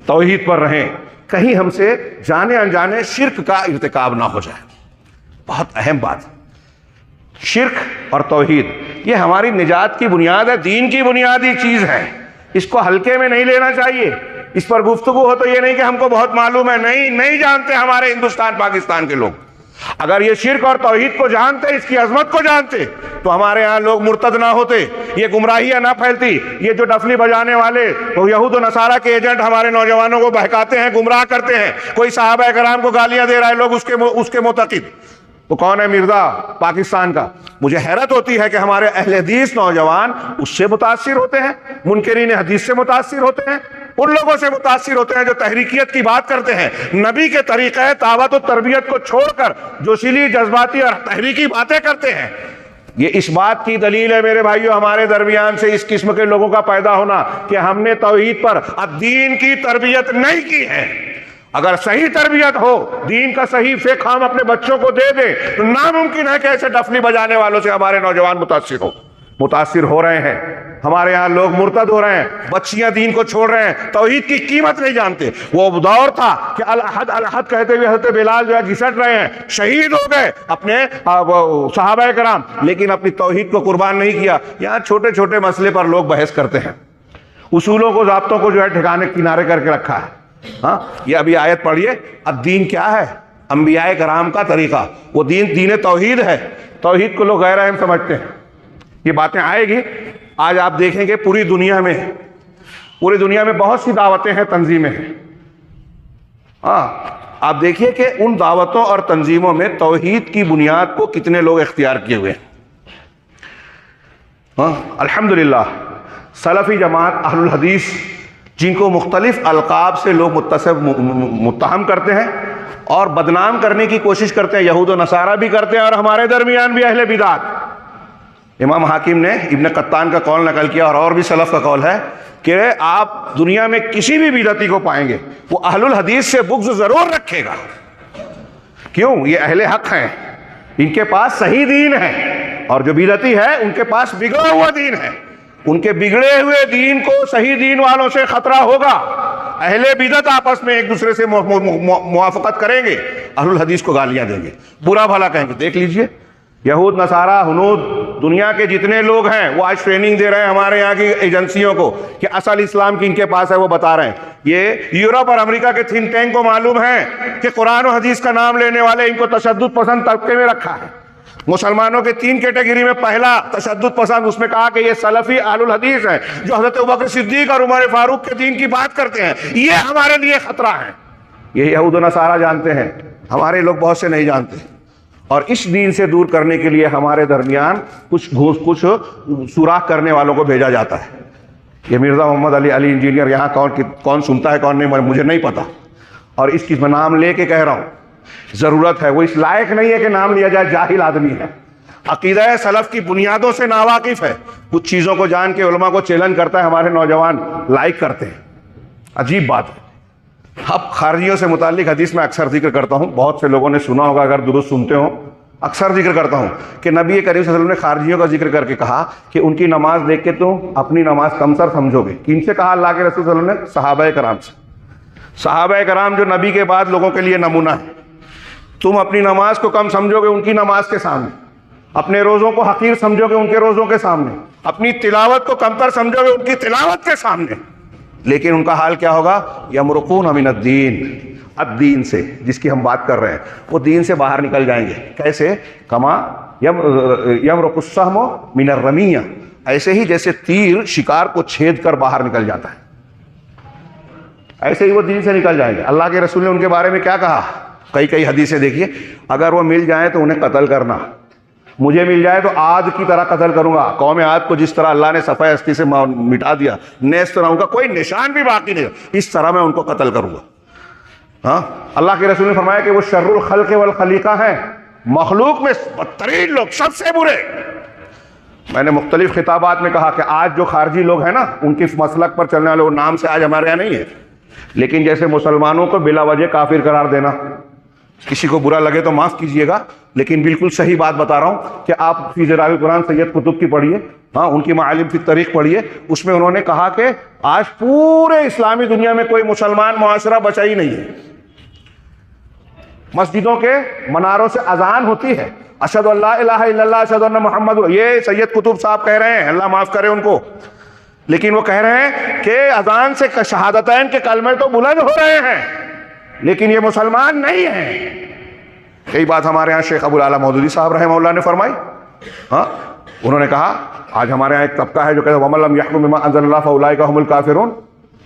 توحید پر رہیں، کہیں ہم سے جانے انجانے شرک کا ارتکاب نہ ہو جائے۔ بہت اہم بات، شرک اور توحید یہ ہماری نجات کی بنیاد ہے، دین کی بنیادی چیز ہے، اس کو ہلکے میں نہیں لینا چاہیے۔ اس پر گفتگو ہو تو یہ نہیں کہ ہم کو بہت معلوم ہے، نہیں جانتے ہمارے ہندوستان پاکستان کے لوگ۔ اگر یہ شرک اور توحید کو جانتے، اس کی عظمت کو جانتے، تو ہمارے ہاں لوگ مرتد نہ ہوتے، یہ گمراہیاں نہ پھیلتی۔ یہ جو ڈفلی بجانے والے یہود و نصارہ کے ایجنٹ ہمارے نوجوانوں کو بہکاتے ہیں، گمراہ کرتے ہیں، کوئی صحابہ کرام کو گالیاں دے رہا ہے، لوگ اس کے معتقد، وہ کون ہے؟ مرزا پاکستان کا۔ مجھے حیرت ہوتی ہے کہ ہمارے اہل حدیث نوجوان اس سے متاثر ہوتے ہیں، منکرین حدیث سے متاثر ہوتے ہیں، ان لوگوں سے متاثر ہوتے ہیں جو تحریکیت کی بات کرتے ہیں، نبی کے طریقہ دعوت و تربیت کو چھوڑ کر جوشیلی جذباتی اور تحریکی باتیں کرتے ہیں۔ یہ اس بات کی دلیل ہے میرے بھائیو ہمارے درمیان سے اس قسم کے لوگوں کا پیدا ہونا کہ ہم نے توحید پر الدین کی تربیت نہیں کی ہے۔ اگر صحیح تربیت ہو، دین کا صحیح فقہ ہم اپنے بچوں کو دے دیں تو ناممکن ہے کہ ایسے ڈفلی بجانے والوں سے ہمارے نوجوان متاثر ہو رہے ہیں۔ ہمارے یہاں لوگ مرتد ہو رہے ہیں، بچیاں دین کو چھوڑ رہے ہیں، توحید کی قیمت نہیں جانتے۔ وہ دور تھا کہ الحد الحد کہتے ہوئے حضرت بلال جو ہے گھسٹ رہے ہیں، شہید ہو گئے اپنے صحابہ کرام، لیکن اپنی توحید کو قربان نہیں کیا۔ یہاں چھوٹے چھوٹے مسئلے پر لوگ بحث کرتے ہیں، اصولوں کو ضابطوں کو جو ہے ٹھکانے کنارے کر کے رکھا ہے۔ ہاں یہ ابھی آیت پڑھیے، الدین کیا ہے؟ انبیاء کرام کا طریقہ، وہ دین توحید ہے۔ توحید کو لوگ غیر اہم سمجھتے ہیں۔ یہ باتیں آئے گی۔ آج آپ دیکھیں گے پوری دنیا میں بہت سی دعوتیں ہیں، تنظیمیں ہیں۔ ہاں آپ دیکھیے کہ ان دعوتوں اور تنظیموں میں توحید کی بنیاد کو کتنے لوگ اختیار کیے ہوئے ہیں۔ ہاں الحمدللہ سلفی جماعت اہل الحدیث، جن کو مختلف القاب سے لوگ متہم کرتے ہیں اور بدنام کرنے کی کوشش کرتے ہیں، یہود و نصارہ بھی کرتے ہیں اور ہمارے درمیان بھی اہل بدعت۔ امام حاکم نے ابن قطان کا قول نقل کیا اور بھی سلف کا قول ہے کہ آپ دنیا میں کسی بھی بدعتی کو پائیں گے وہ اہل الحدیث سے بغض ضرور رکھے گا۔ کیوں؟ یہ اہل حق ہیں، ان کے پاس صحیح دین ہے، اور جو بدعتی ہے ان کے پاس بگڑا ہوا دین ہے۔ ان کے بگڑے ہوئے دین کو صحیح دین والوں سے خطرہ ہوگا۔ اہل بدعت آپس میں ایک دوسرے سے موافقت کریں گے، اہل الحدیث کو گالیاں دیں گے، برا بھلا کہیں گے۔ دیکھ لیجئے یہود نصارہ ہنود دنیا کے جتنے لوگ ہیں وہ آج ٹریننگ دے رہے ہیں ہمارے یہاں کی ایجنسیوں کو کہ اصل اسلام کی ان کے پاس ہے، وہ بتا رہے ہیں۔ یہ یورپ اور امریکہ کے تھنک ٹینک کو معلوم ہے کہ قرآن و حدیث کا نام لینے والے ان کو تشدد پسند طبقے میں رکھا ہے۔ مسلمانوں کے 3 کیٹیگری میں پہلا تشدد پسند، اس میں کہا کہ یہ سلفی اہل الحدیث ہیں جو حضرت ابوبکر صدیق اور عمر فاروق کے دین کی بات کرتے ہیں، یہ ہمارے لیے خطرہ ہے۔ یہ یہود و نصارہ جانتے ہیں، ہمارے لوگ بہت سے نہیں جانتے، اور اس دین سے دور کرنے کے لیے ہمارے درمیان کچھ سوراخ کرنے والوں کو بھیجا جاتا ہے۔ یہ مرزا محمد علی انجینئر یہاں کون سنتا ہے کون نہیں مجھے نہیں پتا، اور اس کی میں نام لے کے کہہ رہا ہوں، ضرورت ہے، وہ اس لائق نہیں ہے کہ نام لیا جائے، جاہل آدمی ہے، عقیدہ سلف کی بنیادوں سے ناواقف ہے، کچھ چیزوں کو جان کے علماء کو چیلنج کرتا ہے، ہمارے نوجوان لائک کرتے ہیں۔ عجیب بات ہے۔ اب خارجیوں سے متعلق حدیث میں اکثر ذکر کرتا ہوں، بہت سے لوگوں نے سنا ہوگا اگر درست سنتے ہوں، اکثر ذکر کرتا ہوں کہ نبی کریم صلی اللہ علیہ وسلم نے خارجیوں کا ذکر کر کے کہا کہ ان کی نماز دیکھ کے تم اپنی نماز کمتر سمجھو گے۔ کن سے کہا اللہ کے رسول صلی اللہ علیہ وسلم نے؟ صحابہ کرام سے۔ صحابہ کرام جو نبی کے بعد لوگوں کے لیے نمونہ ہے، تم اپنی نماز کو کم سمجھو گے ان کی نماز کے سامنے، اپنے روزوں کو حقیر سمجھو گے ان کے روزوں کے سامنے، اپنی تلاوت کو کمتر سمجھو گے ان کی تلاوت کے سامنے، لیکن ان کا حال کیا ہوگا؟ یمرقون من الدین سے جس کی ہم بات کر رہے ہیں، وہ دین سے باہر نکل جائیں گے۔ کیسے؟ کما یمرق السہم من الرمیہ، ایسے ہی جیسے تیر شکار کو چھید کر باہر نکل جاتا ہے۔ ایسے ہی وہ دین سے نکل جائیں گے. اللہ کے رسول نے ان کے بارے میں کیا کہا؟ کئی حدیثیں دیکھیے. اگر وہ مل جائیں تو انہیں قتل کرنا، مجھے مل جائے تو عاد کی طرح قتل کروں گا. قوم عاد کو جس طرح اللہ نے صفحہ ہستی سے مٹا دیا، نیست نہ ان کا کوئی نشان بھی باقی نہیں، اس طرح میں ان کو قتل کروں گا. ہاں، اللہ کے رسول نے فرمایا کہ وہ شر الخلق والخلیقہ ہیں، مخلوق میں بدترین لوگ، سب سے برے. میں نے مختلف خطابات میں کہا کہ آج جو خارجی لوگ ہیں نا، ان کی مسلک پر چلنے والے، وہ نام سے آج ہمارے یہاں نہیں ہے، لیکن جیسے مسلمانوں کو بلا وجہ کافر قرار دینا، کسی کو برا لگے تو معاف کیجئے گا، لیکن بالکل صحیح بات بتا رہا ہوں کہ آپ فی ظلال القرآن سید قطب کی پڑھیے، ہاں، ان کی معالم فی الطریق پڑھیے. اس میں انہوں نے کہا کہ آج پورے اسلامی دنیا میں کوئی مسلمان معاشرہ بچا ہی نہیں ہے. مسجدوں کے مناروں سے اذان ہوتی ہے، اشہد ان لا الہ الا اللہ اشہد ان محمد، یہ سید قطب صاحب کہہ رہے ہیں، اللہ معاف کرے ان کو، لیکن وہ کہہ رہے ہیں کہ اذان سے شہادتین کے کلمے تو بلند ہو رہے ہیں، لیکن یہ مسلمان نہیں ہیں. یہی بات ہمارے ہاں شیخ ابو الاعلیٰ مودودی صاحب رحمہ اللہ نے فرمائی. ہاں، انہوں نے کہا آج ہمارے ہاں ایک طبقہ ہے جو کہتا ہے وَمَن لَمْ يَحْكُم بِمَا أَنزَلَ اللَّهُ فَأُولَٰئِكَ هُمُ الْكَافِرُونَ.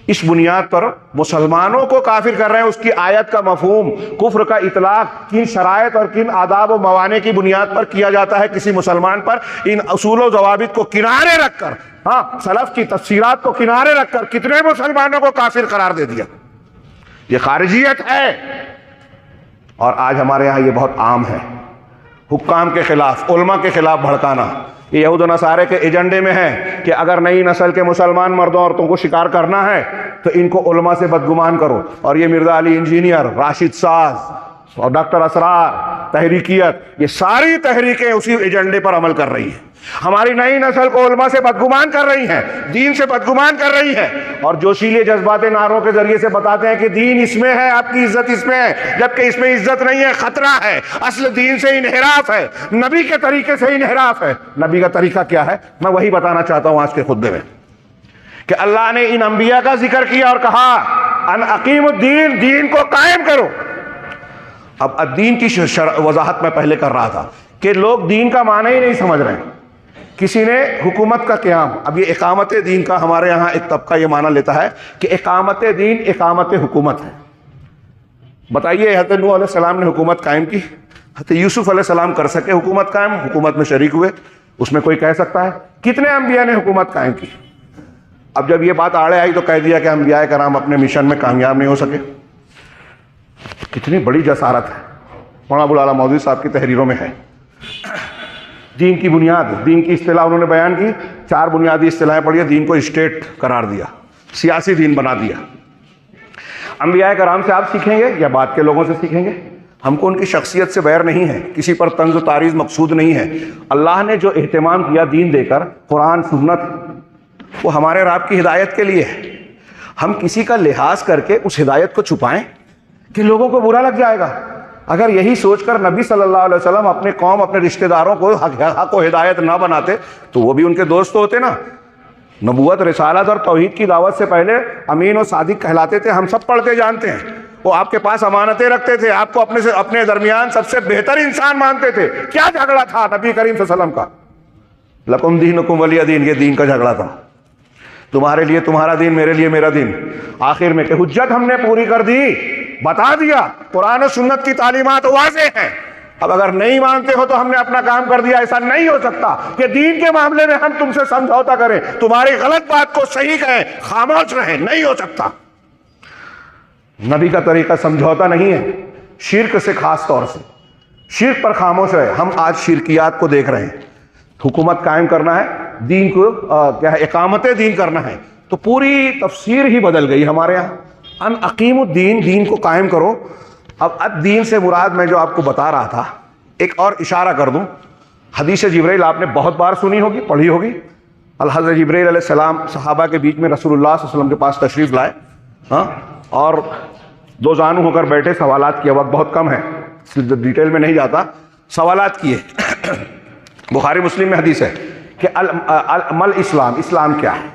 اس بنیاد پر مسلمانوں کو کافر کر رہے ہیں. اس کی آیت کا مفہوم کفر کا اطلاق کن شرائط اور کن آداب و موانع کی بنیاد پر کیا جاتا ہے کسی مسلمان پر؟ ان اصول و ضوابط کو کنارے رکھ کر، ہاں، سلف کی تفسیرات کو کنارے رکھ کر کتنے مسلمانوں کو کافر قرار دے دیا. یہ خارجیت ہے. اور آج ہمارے یہاں یہ بہت عام ہے، حکام کے خلاف، علماء کے خلاف بھڑکانا. یہ یہود و نصارے کے ایجنڈے میں ہے کہ اگر نئی نسل کے مسلمان مردوں عورتوں کو شکار کرنا ہے تو ان کو علماء سے بدگمان کرو. اور یہ مرزا علی انجینئر، راشد ساز اور ڈاکٹر اسرار، تحریکیت، یہ ساری تحریکیں اسی ایجنڈے پر عمل کر رہی ہیں. ہماری نئی نسل کو علماء سے بدگمان کر رہی ہیں، دین سے بدگمان کر رہی ہیں، اور جوشیلے جذبات نعروں کے ذریعے سے بتاتے ہیں کہ دین اس میں ہے، آپ کی عزت اس میں ہے، جبکہ اس میں عزت نہیں ہے، خطرہ ہے. اصل دین سے انحراف ہے، نبی کے طریقے سے انحراف ہے. نبی کا طریقہ کیا ہے؟ میں وہی بتانا چاہتا ہوں آج کے خطبے میں، کہ اللہ نے ان انبیاء کا ذکر کیا اور کہا ان اقیم الدین، دین کو قائم کرو. اب دین کی وضاحت میں پہلے کر رہا تھا کہ لوگ دین کا معنی ہی نہیں سمجھ رہے ہیں. کسی نے حکومت کا قیام، اب یہ اقامت دین کا ہمارے ہاں ایک طبقہ یہ معنی لیتا ہے کہ اقامت دین اقامت حکومت ہے. بتائیے حضرت نوح علیہ السلام نے حکومت قائم کی، حضرت یوسف علیہ السلام کر سکے حکومت قائم، حکومت میں شریک ہوئے، اس میں کوئی کہہ سکتا ہے؟ کتنے انبیاء نے حکومت قائم کی؟ اب جب یہ بات آڑے آئی تو کہہ دیا کہ انبیاء کرام اپنے مشن میں کامیاب نہیں ہو سکے. کتنی بڑی جسارت ہے. مولانا ابو الاعلیٰ مودودی صاحب کی تحریروں میں ہے. دین کی بنیاد، دین کی اصطلاح انہوں نے بیان کی، 4 بنیادی اصطلاحیں پڑھی. دین کو اسٹیٹ قرار دیا، سیاسی دین بنا دیا. انبیاء کرام سے آپ سیکھیں گے یا بعد کے لوگوں سے سیکھیں گے؟ ہم کو ان کی شخصیت سے بیر نہیں ہے، کسی پر طنز و تعریض مقصود نہیں ہے. اللہ نے جو اہتمام کیا دین دے کر، قرآن سنت، وہ ہمارے اور آپ کی ہدایت کے لیے ہے. ہم کسی کا لحاظ کر کے اس ہدایت کو چھپائیں کہ لوگوں کو برا لگ جائے گا. اگر یہی سوچ کر نبی صلی اللہ علیہ وسلم اپنے قوم، اپنے رشتہ داروں کو حق و ہدایت نہ بناتے تو وہ بھی ان کے دوست ہوتے نا. نبوت، رسالت اور توحید کی دعوت سے پہلے امین و صادق کہلاتے تھے، ہم سب پڑھتے جانتے ہیں. وہ آپ کے پاس امانتیں رکھتے تھے، آپ کو اپنے درمیان سب سے بہتر انسان مانتے تھے. کیا جھگڑا تھا نبی کریم صلی اللہ علیہ وسلم کا؟ لکم دینکم ولی دین، یہ دین کا جھگڑا تھا. تمہارے لیے تمہارا دین، میرے لیے میرا دین. آخر میں کہ حجت ہم نے پوری کر دی، بتا دیا، قرآن و سنت کی تعلیمات واضح ہیں. اب اگر نہیں مانتے ہو تو ہم نے اپنا کام کر دیا. ایسا نہیں ہو سکتا کہ دین کے معاملے میں ہم تم سے سمجھوتا کریں، تمہاری غلط بات کو صحیح کہیں، خاموش رہیں. نہیں ہو سکتا. نبی کا طریقہ سمجھوتا نہیں ہے، شرک سے، خاص طور سے شرک پر خاموش رہے. ہم آج شرکیات کو دیکھ رہے ہیں. حکومت قائم کرنا ہے، دین کو کیا ہے، اقامت دین کرنا ہے، تو پوری تفسیر ہی بدل گئی ہمارے یہاں. ان اقیم الدین، دین کو قائم کرو. اب دین سے مراد میں جو آپ کو بتا رہا تھا، ایک اور اشارہ کر دوں. حدیث جبرائیل آپ نے بہت بار سنی ہوگی، پڑھی ہوگی. الحضرت جبرائیل علیہ السلام صحابہ کے بیچ میں رسول اللہ صلی اللہ علیہ وسلم کے پاس تشریف لائے، ہاں، اور 2 زانو ہو کر بیٹھے. سوالات کیا، وقت بہت کم ہے، ڈیٹیل میں نہیں جاتا. سوالات کیے. بخاری مسلم میں حدیث ہے کہ مل اسلام، اسلام کیا ہے؟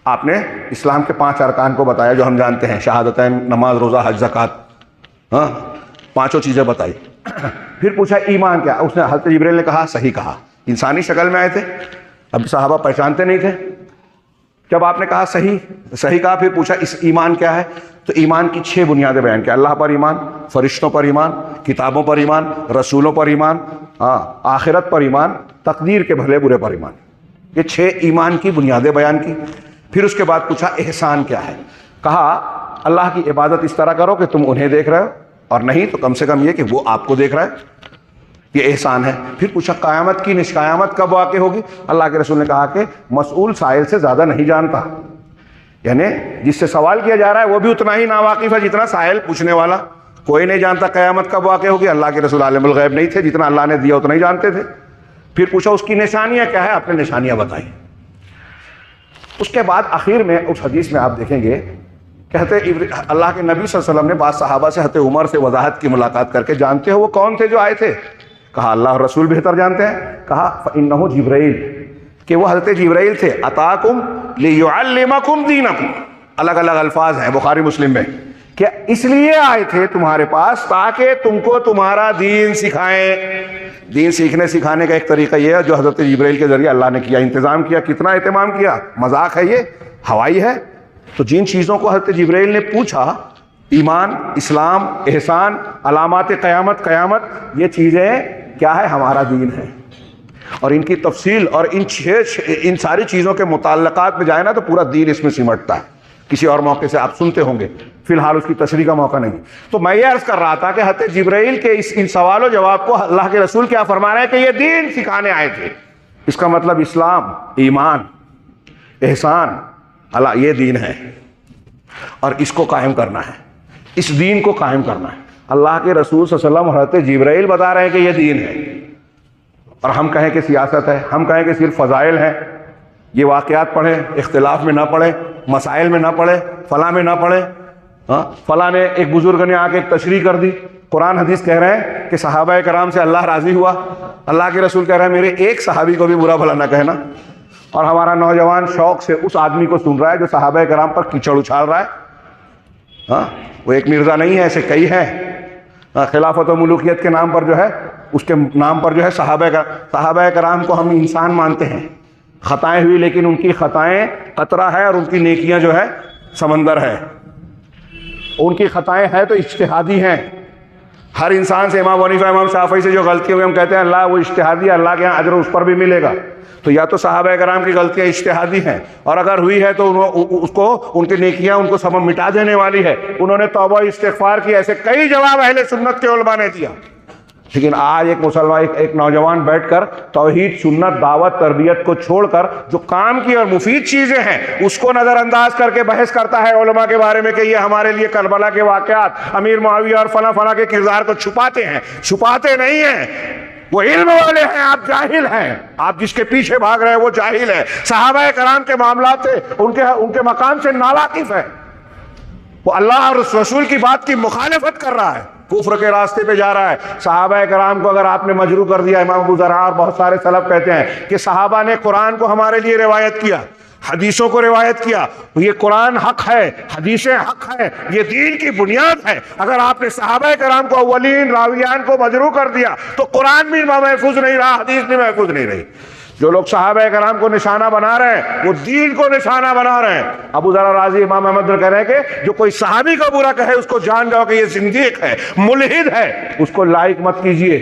آپ نے اسلام کے 5 ارکان کو بتایا جو ہم جانتے ہیں، شہادتین، نماز، روزہ، حج، زکوٰۃ. ہاں، 5 چیزیں بتائی. پھر پوچھا ایمان کیا؟ اس نے، حضرت جبرائیل نے کہا، صحیح کہا. انسانی شکل میں آئے تھے، اب صحابہ پہچانتے نہیں تھے. جب آپ نے کہا صحیح کہا، پھر پوچھا اس ایمان کیا ہے؟ تو ایمان کی 6 بنیادیں بیان کی: اللہ پر ایمان، فرشتوں پر ایمان، کتابوں پر ایمان، رسولوں پر ایمان، آخرت پر ایمان، تقدیر کے بھلے برے پر ایمان۔ یہ 6 ایمان کی بنیادیں بیان کی۔ پھر اس کے بعد پوچھا احسان کیا ہے؟ کہا اللہ کی عبادت اس طرح کرو کہ تم انہیں دیکھ رہے ہو، اور نہیں تو کم سے کم یہ کہ وہ آپ کو دیکھ رہا ہے، یہ احسان ہے۔ پھر پوچھا قیامت کی قیامت کب واقع ہوگی؟ اللہ کے رسول نے کہا کہ مسئول سائل سے زیادہ نہیں جانتا، یعنی جس سے سوال کیا جا رہا ہے وہ بھی اتنا ہی ناواقف ہے جتنا سائل پوچھنے والا۔ کوئی نہیں جانتا قیامت کب واقع ہوگی، اللہ کے رسول عالم الغیب نہیں تھے، جتنا اللہ نے دیا اتنا ہی جانتے تھے۔ پھر پوچھا اس کی نشانیاں کیا ہے؟ آپ نے نشانیاں بتائی۔ اس کے بعد آخر میں اس حدیث میں آپ دیکھیں گے، کہتے اللہ کے نبی صلی اللہ علیہ وسلم نے بعض صحابہ سے حضرت عمر سے وضاحت کی ملاقات کر کے، جانتے ہو وہ کون تھے جو آئے تھے؟ کہا اللہ اور رسول بہتر جانتے ہیں۔ کہا فإنہ جبرائیل، کہ وہ حضرت جبرائیل تھے، اتاکم لیعلمکم دینکم، الگ الگ الفاظ ہیں بخاری مسلم میں، کہ اس لیے آئے تھے تمہارے پاس تاکہ تم کو تمہارا دین سکھائیں۔ دین سیکھنے سکھانے کا ایک طریقہ یہ ہے جو حضرت جبرائیل کے ذریعے اللہ نے کیا، انتظام کیا۔ کتنا اہتمام کیا، مذاق ہے یہ، ہوائی ہے؟ تو جن چیزوں کو حضرت جبرائیل نے پوچھا، ایمان، اسلام، احسان، علامات قیامت، یہ چیزیں کیا ہے؟ ہمارا دین ہے۔ اور ان کی تفصیل اور ان ساری چیزوں کے متعلقات میں جائے نا تو پورا دین اس میں سمٹتا ہے۔ کسی اور موقع سے آپ سنتے ہوں گے، فی الحال اس کی تشریح کا موقع نہیں۔ تو میں یہ عرض کر رہا تھا کہ حضرت جبرائیل کے ان سوال و جواب کو اللہ کے رسول کیا فرما رہے ہیں کہ یہ دین سکھانے آئے تھے۔ اس کا مطلب اسلام، ایمان، احسان، اللہ، یہ دین ہے، اور اس کو قائم کرنا ہے، اس دین کو قائم کرنا ہے۔ اللہ کے رسول صلی اللہ علیہ وسلم حضرت جبرائیل بتا رہے ہیں کہ یہ دین ہے، اور ہم کہیں کہ سیاست ہے، ہم کہیں کہ صرف فضائل ہیں، یہ واقعات پڑھیں، اختلاف میں نہ پڑھیں، مسائل میں نہ پڑھیں، فلاں میں نہ پڑھیں۔ فلاں نے ایک بزرگ نے آ کے ایک تشریح کر دی، قرآن حدیث کہہ رہے ہیں کہ صحابہ کرام سے اللہ راضی ہوا، اللہ کے رسول کہہ رہے ہیں میرے ایک صحابی کو بھی برا بھلا نہ کہنا، اور ہمارا نوجوان شوق سے اس آدمی کو سن رہا ہے جو صحابہ کرام پر کیچڑ اچھال رہا ہے۔ وہ ایک مرزا نہیں ہے، ایسے کئی ہیں۔ خلافت و ملوکیت کے نام پر جو ہے، اس کے نام پر جو ہے صحابہ کرام کو ہم انسان مانتے ہیں، خطائیں ہوئی لیکن ان کی خطائیں قطرہ ہے اور ان کی نیکیاں جو ہے سمندر ہے۔ ان کی خطائیں ہیں تو اجتہادی ہیں۔ ہر انسان سے، امام حنیفہ، امام شافعی سے جو غلطی ہوئی ہم کہتے ہیں اللہ وہ اجتہادی ہے، اللہ کے یہاں اجر اس پر بھی ملے گا۔ تو یا تو صحابہ کرام کی غلطیاں اجتہادی ہیں، اور اگر ہوئی ہے تو اس کو ان کی نیکیاں ان کو سبب مٹا دینے والی ہے، انہوں نے توبہ استغفار کی۔ ایسے کئی جواب اہل سنت کے علماء نے دیا، لیکن آج ایک مسلمان، ایک نوجوان بیٹھ کر توحید، سنت، دعوت، تربیت کو چھوڑ کر جو کام کی اور مفید چیزیں ہیں اس کو نظر انداز کر کے بحث کرتا ہے علماء کے بارے میں کہ یہ ہمارے لیے کربلا کے واقعات، امیر معاویہ اور فلاں کے کردار کو چھپاتے ہیں۔ چھپاتے نہیں ہیں، وہ علم والے ہیں، آپ جاہل ہیں۔ آپ جس کے پیچھے بھاگ رہے ہیں وہ جاہل ہے۔ صحابہ کرام کے معاملات سے ان کے مقام سے ناواقف ہے۔ وہ اللہ اور رسول کی بات کی مخالفت کر رہا ہے، کفر کے راستے پہ جا رہا ہے۔ صحابہ کرام کو اگر آپ نے مجروح کر دیا، امام ابو ذرا اور بہت سارے سلف کہتے ہیں کہ صحابہ نے قرآن کو ہمارے لیے روایت کیا، حدیثوں کو روایت کیا، یہ قرآن حق ہے، حدیثیں حق ہے، یہ دین کی بنیاد ہے۔ اگر آپ نے صحابہ کرام کو، اولین راویان کو مجروح کر دیا تو قرآن بھی محفوظ نہیں رہا، حدیث بھی محفوظ نہیں رہی۔ جو لوگ صحابہ کرام کو نشانہ بنا رہے ہیں وہ دین کو نشانہ بنا رہے ہیں۔ ابو ذر رازی، امام احمد کہہ رہے ہیں کہ جو کوئی صحابی کو برا کہے اس کو جان جاؤ کہ یہ زندیق ہے، ملحد ہے، اس کو لائق مت کیجیے۔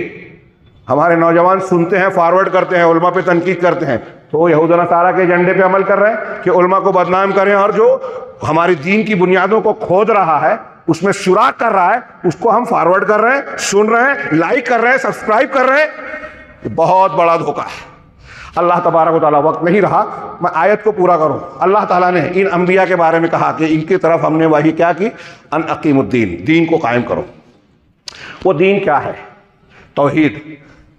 ہمارے نوجوان سنتے ہیں، فارورڈ کرتے ہیں، علماء پہ تنقید کرتے ہیں، تو یہود و نصارہ کے ایجنڈے پہ عمل کر رہے ہیں کہ علماء کو بدنام کریں، اور جو ہماری دین کی بنیادوں کو کھود رہا ہے، اس میں سوراخ کر رہا ہے، اس کو ہم فارورڈ کر رہے ہیں، سن رہے ہیں، لائک کر رہے ہیں، سبسکرائب کر رہے ہیں۔ یہ بہت بڑا دھوکہ ہے۔ اللہ تبارک و تعالیٰ، وقت نہیں رہا، میں آیت کو پورا کروں۔ اللہ تعالیٰ نے ان انبیاء کے بارے میں کہا کہ ان کی طرف ہم نے وحی کیا کی، ان اقیم الدین، دین کو قائم کرو۔ وہ دین کیا ہے؟ توحید،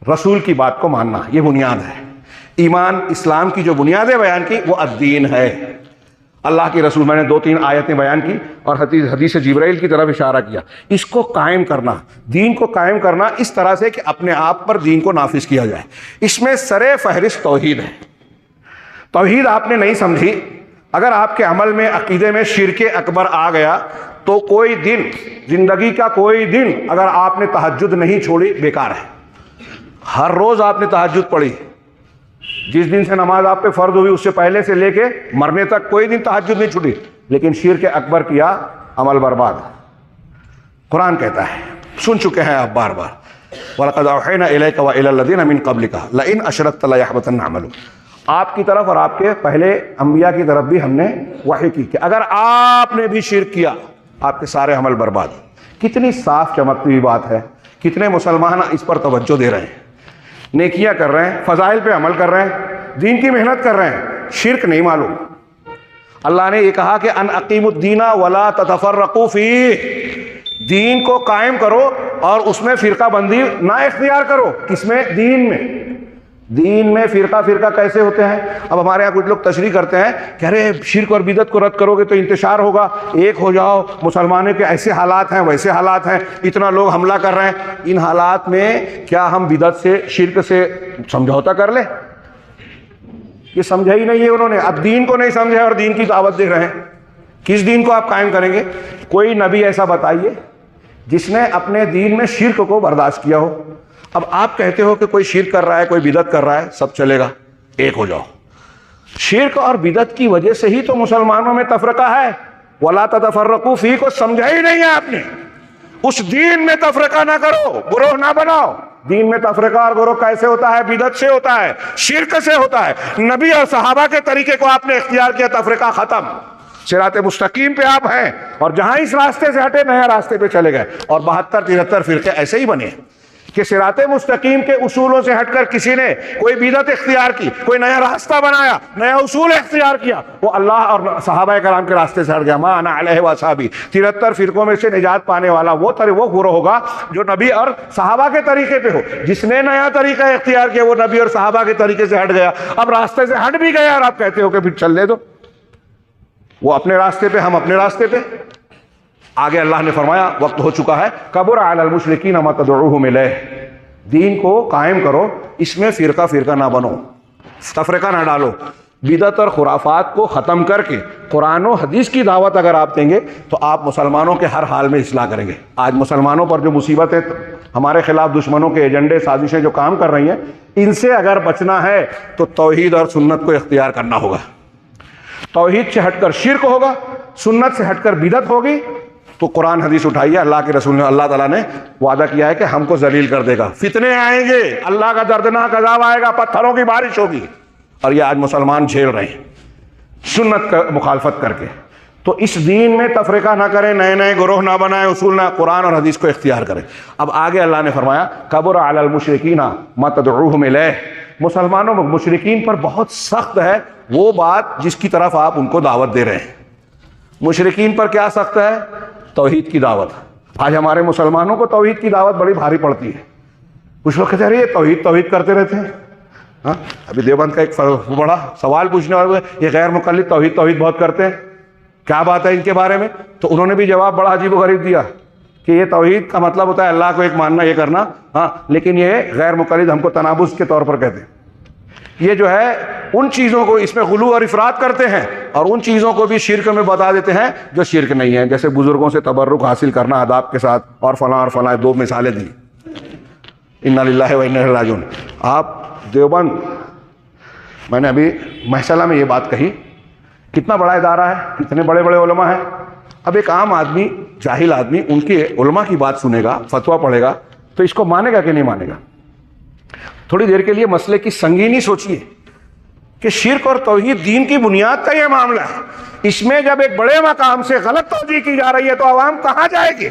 رسول کی بات کو ماننا، یہ بنیاد ہے۔ ایمان، اسلام کی جو بنیادیں بیان کی وہ الدین ہے۔ اللہ کی رسول، میں نے 2-3 آیتیں بیان کی اور حدیث جبرائیل کی طرف اشارہ کیا۔ اس کو قائم کرنا، دین کو قائم کرنا اس طرح سے کہ اپنے آپ پر دین کو نافذ کیا جائے، اس میں سر فہرست توحید ہے۔ توحید آپ نے نہیں سمجھی، اگر آپ کے عمل میں، عقیدے میں شرک اکبر آ گیا تو کوئی دن، زندگی کا کوئی دن اگر آپ نے تہجد نہیں چھوڑی، بیکار ہے۔ ہر روز آپ نے تہجد پڑھی، جس دن سے نماز آپ پہ فرض ہوئی اس سے پہلے سے لے کے مرنے تک کوئی دن تہجد نہیں چھوٹی، لیکن شرک اکبر کیا، عمل برباد۔ قرآن کہتا ہے، سن چکے ہیں آپ بار بار، وَلَقَدْ أَوْحَيْنَا إِلَيْكَ وَإِلَى الَّذِينَ مِن قَبْلِكَ لَئِنْ أَشْرَكْتَ لَيَحْبَطَنَّ عَمَلُكَ۔ آپ کی طرف اور آپ کے پہلے انبیاء کی طرف بھی ہم نے وحی کی کہ اگر آپ نے بھی شرک کیا آپ کے سارے عمل برباد۔ کتنی صاف چمکتی ہوئی بات ہے، کتنے مسلمان اس پر توجہ دے رہے ہیں، نیکیاں کر رہے ہیں، فضائل پہ عمل کر رہے ہیں، دین کی محنت کر رہے ہیں، شرک نہیں معلوم۔ اللہ نے یہ کہا کہ ان اقیموا الدین ولا تتفرقوا فیہ، دین کو قائم کرو اور اس میں فرقہ بندی نہ اختیار کرو۔ کس میں؟ دین میں۔ دین میں فرقہ کیسے ہوتے ہیں؟ اب ہمارے یہاں کچھ لوگ تشریح کرتے ہیں کہ ارے شرک اور بدعت کو رد کرو گے تو انتشار ہوگا، ایک ہو جاؤ، مسلمانوں کے ایسے حالات ہیں ویسے حالات ہیں، اتنا لوگ حملہ کر رہے ہیں، ان حالات میں کیا ہم بدعت سے شرک سے سمجھوتا کر لیں؟ یہ سمجھا ہی نہیں ہے انہوں نے، اب دین کو نہیں سمجھا اور دین کی دعوت دے رہے ہیں۔ کس دین کو آپ قائم کریں گے؟ کوئی نبی ایسا بتائیے جس نے اپنے دین میں شرک کو برداشت کیا ہو۔ اب آپ کہتے ہو کہ کوئی شرک کر رہا ہے، کوئی بدعت کر رہا ہے، سب چلے گا، ایک ہو جاؤ۔ شرک اور بدعت کی وجہ سے ہی تو مسلمانوں میں تفرقہ ہے۔ وَلَا تَتَفَرَّقُوا فِيهِ کو سمجھا ہی نہیں ہے آپ نے۔ اس دین میں تفرقہ نہ کرو، گروہ نہ بناؤ۔ دین میں تفرقہ اور گروہ کیسے ہوتا ہے؟ بدعت سے ہوتا ہے، شرک سے ہوتا ہے۔ نبی اور صحابہ کے طریقے کو آپ نے اختیار کیا، تفرقہ ختم۔ صراط مستقیم پہ آپ ہیں، اور جہاں اس راستے سے ہٹے نئے راستے پہ چلے گئے، اور 72-73 فرقے ایسے ہی بنے کہ صراط مستقیم کے اصولوں سے ہٹ کر کسی نے کوئی بدعت اختیار کی، کوئی نیا راستہ بنایا، نیا اصول اختیار کیا، وہ اللہ اور صحابہ کرام کے راستے سے ہٹ گیا۔ ما انا علیہ واصحابی، 73 فرقوں میں سے نجات پانے والا وہ گروہ ہوگا جو نبی اور صحابہ کے طریقے پہ ہو۔ جس نے نیا طریقہ اختیار کیا وہ نبی اور صحابہ کے طریقے سے ہٹ گیا، اب راستے سے ہٹ بھی گیا اور آپ کہتے ہو کہ پھر چل لے دو، وہ اپنے راستے پہ، ہم اپنے راستے پہ۔ آگے اللہ نے فرمایا وقت ہو چکا ہے، کبر علی المشرکین ما تدعوہم الیہ، دین کو قائم کرو، اس میں فرقہ نہ بنو، تفرقہ نہ ڈالو۔ بدعت اور خرافات کو ختم کر کے قرآن و حدیث کی دعوت اگر آپ دیں گے تو آپ مسلمانوں کے ہر حال میں اصلاح کریں گے۔ آج مسلمانوں پر جو مصیبتیں، ہمارے خلاف دشمنوں کے ایجنڈے، سازشیں جو کام کر رہی ہیں، ان سے اگر بچنا ہے تو توحید اور سنت کو اختیار کرنا ہوگا۔ توحید سے ہٹ کر شرک ہوگا، سنت سے ہٹ کر بدعت ہوگی، تو قرآن حدیث اٹھائیے۔ اللہ کے رسول نے، اللہ تعالیٰ نے وعدہ کیا ہے کہ ہم کو ذلیل کر دے گا، فتنے آئیں گے، اللہ کا دردناک عذاب آئے گا، پتھروں کی بارش ہوگی، اور یہ آج مسلمان جھیل رہے ہیں سنت کا مخالفت کر کے۔ تو اس دین میں تفرقہ نہ کریں، نئے نئے گروہ نہ بنائیں، اصول نہ، قرآن اور حدیث کو اختیار کریں۔ اب آگے اللہ نے فرمایا کبر علی المشرکین ما تدعوہم الیہ، مسلمانوں میں مشرکین پر بہت سخت ہے وہ بات جس کی طرف آپ ان کو دعوت دے رہے ہیں۔ مشرکین پر کیا سخت ہے؟ توحید کی دعوت۔ آج ہمارے مسلمانوں کو توحید کی دعوت بڑی بھاری پڑتی ہے۔ کچھ لوگ کہتے ہیں یہ توحید کرتے رہتے ہیں۔ ہاں، ابھی دیوبند کا ایک بڑا سوال پوچھنے والے، یہ غیر مقلد توحید بہت کرتے ہیں، کیا بات ہے ان کے بارے میں؟ تو انہوں نے بھی جواب بڑا عجیب و غریب دیا کہ یہ توحید کا مطلب ہوتا ہے اللہ کو ایک ماننا، یہ کرنا، ہاں، لیکن یہ غیر مقلد ہم کو تنابز کے طور پر کہتے ہیں۔ یہ جو ہے ان چیزوں کو اس میں غلو اور افراط کرتے ہیں، اور ان چیزوں کو بھی شرک میں بتا دیتے ہیں جو شرک نہیں ہے، جیسے بزرگوں سے تبرک حاصل کرنا آداب کے ساتھ، اور فلاں دو مثالیں دی۔ انا للہ و انا الیہ راجعون۔ آپ دیوبند، میں نے ابھی محسلہ میں یہ بات کہی، کتنا بڑا ادارہ ہے، کتنے بڑے بڑے علماء ہیں۔ اب ایک عام آدمی، جاہل آدمی ان کے علماء کی بات سنے گا، فتویٰ پڑھے گا، تو اس کو مانے گا کہ نہیں مانے گا؟ تھوڑی دیر کے لیے مسئلے کی سنگینی سوچیے کہ شرک اور توحید دین کی بنیاد کا یہ معاملہ ہے، اس میں جب ایک بڑے مقام سے غلط توجیہ کی جا رہی ہے تو عوام کہاں جائے گی؟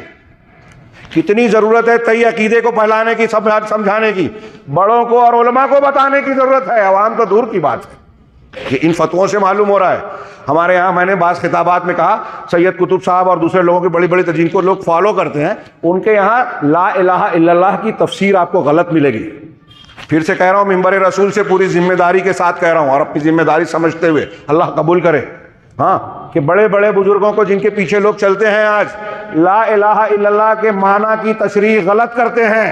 کتنی ضرورت ہے تئی عقیدے کو پھیلانے کی، سمجھانے کی، بڑوں کو اور علماء کو بتانے کی ضرورت ہے، عوام تو دور کی بات ہے۔ کہ ان فتووں سے معلوم ہو رہا ہے۔ ہمارے یہاں میں نے بعض خطابات میں کہا، سید قطب صاحب اور دوسرے لوگوں کی بڑی بڑی جن کو لوگ فالو کرتے ہیں، ان کے یہاں لا الہ الا اللہ کی تفسیر آپ کو غلط ملے گی۔ پھر سے کہہ رہا ہوں، منبر رسول سے پوری ذمہ داری کے ساتھ کہہ رہا ہوں، اور اپنی ذمہ داری سمجھتے ہوئے، اللہ قبول کرے، ہاں، کہ بڑے بڑے بزرگوں کو جن کے پیچھے لوگ چلتے ہیں آج، لا الہ الا اللہ کے معنی کی تشریح غلط کرتے ہیں۔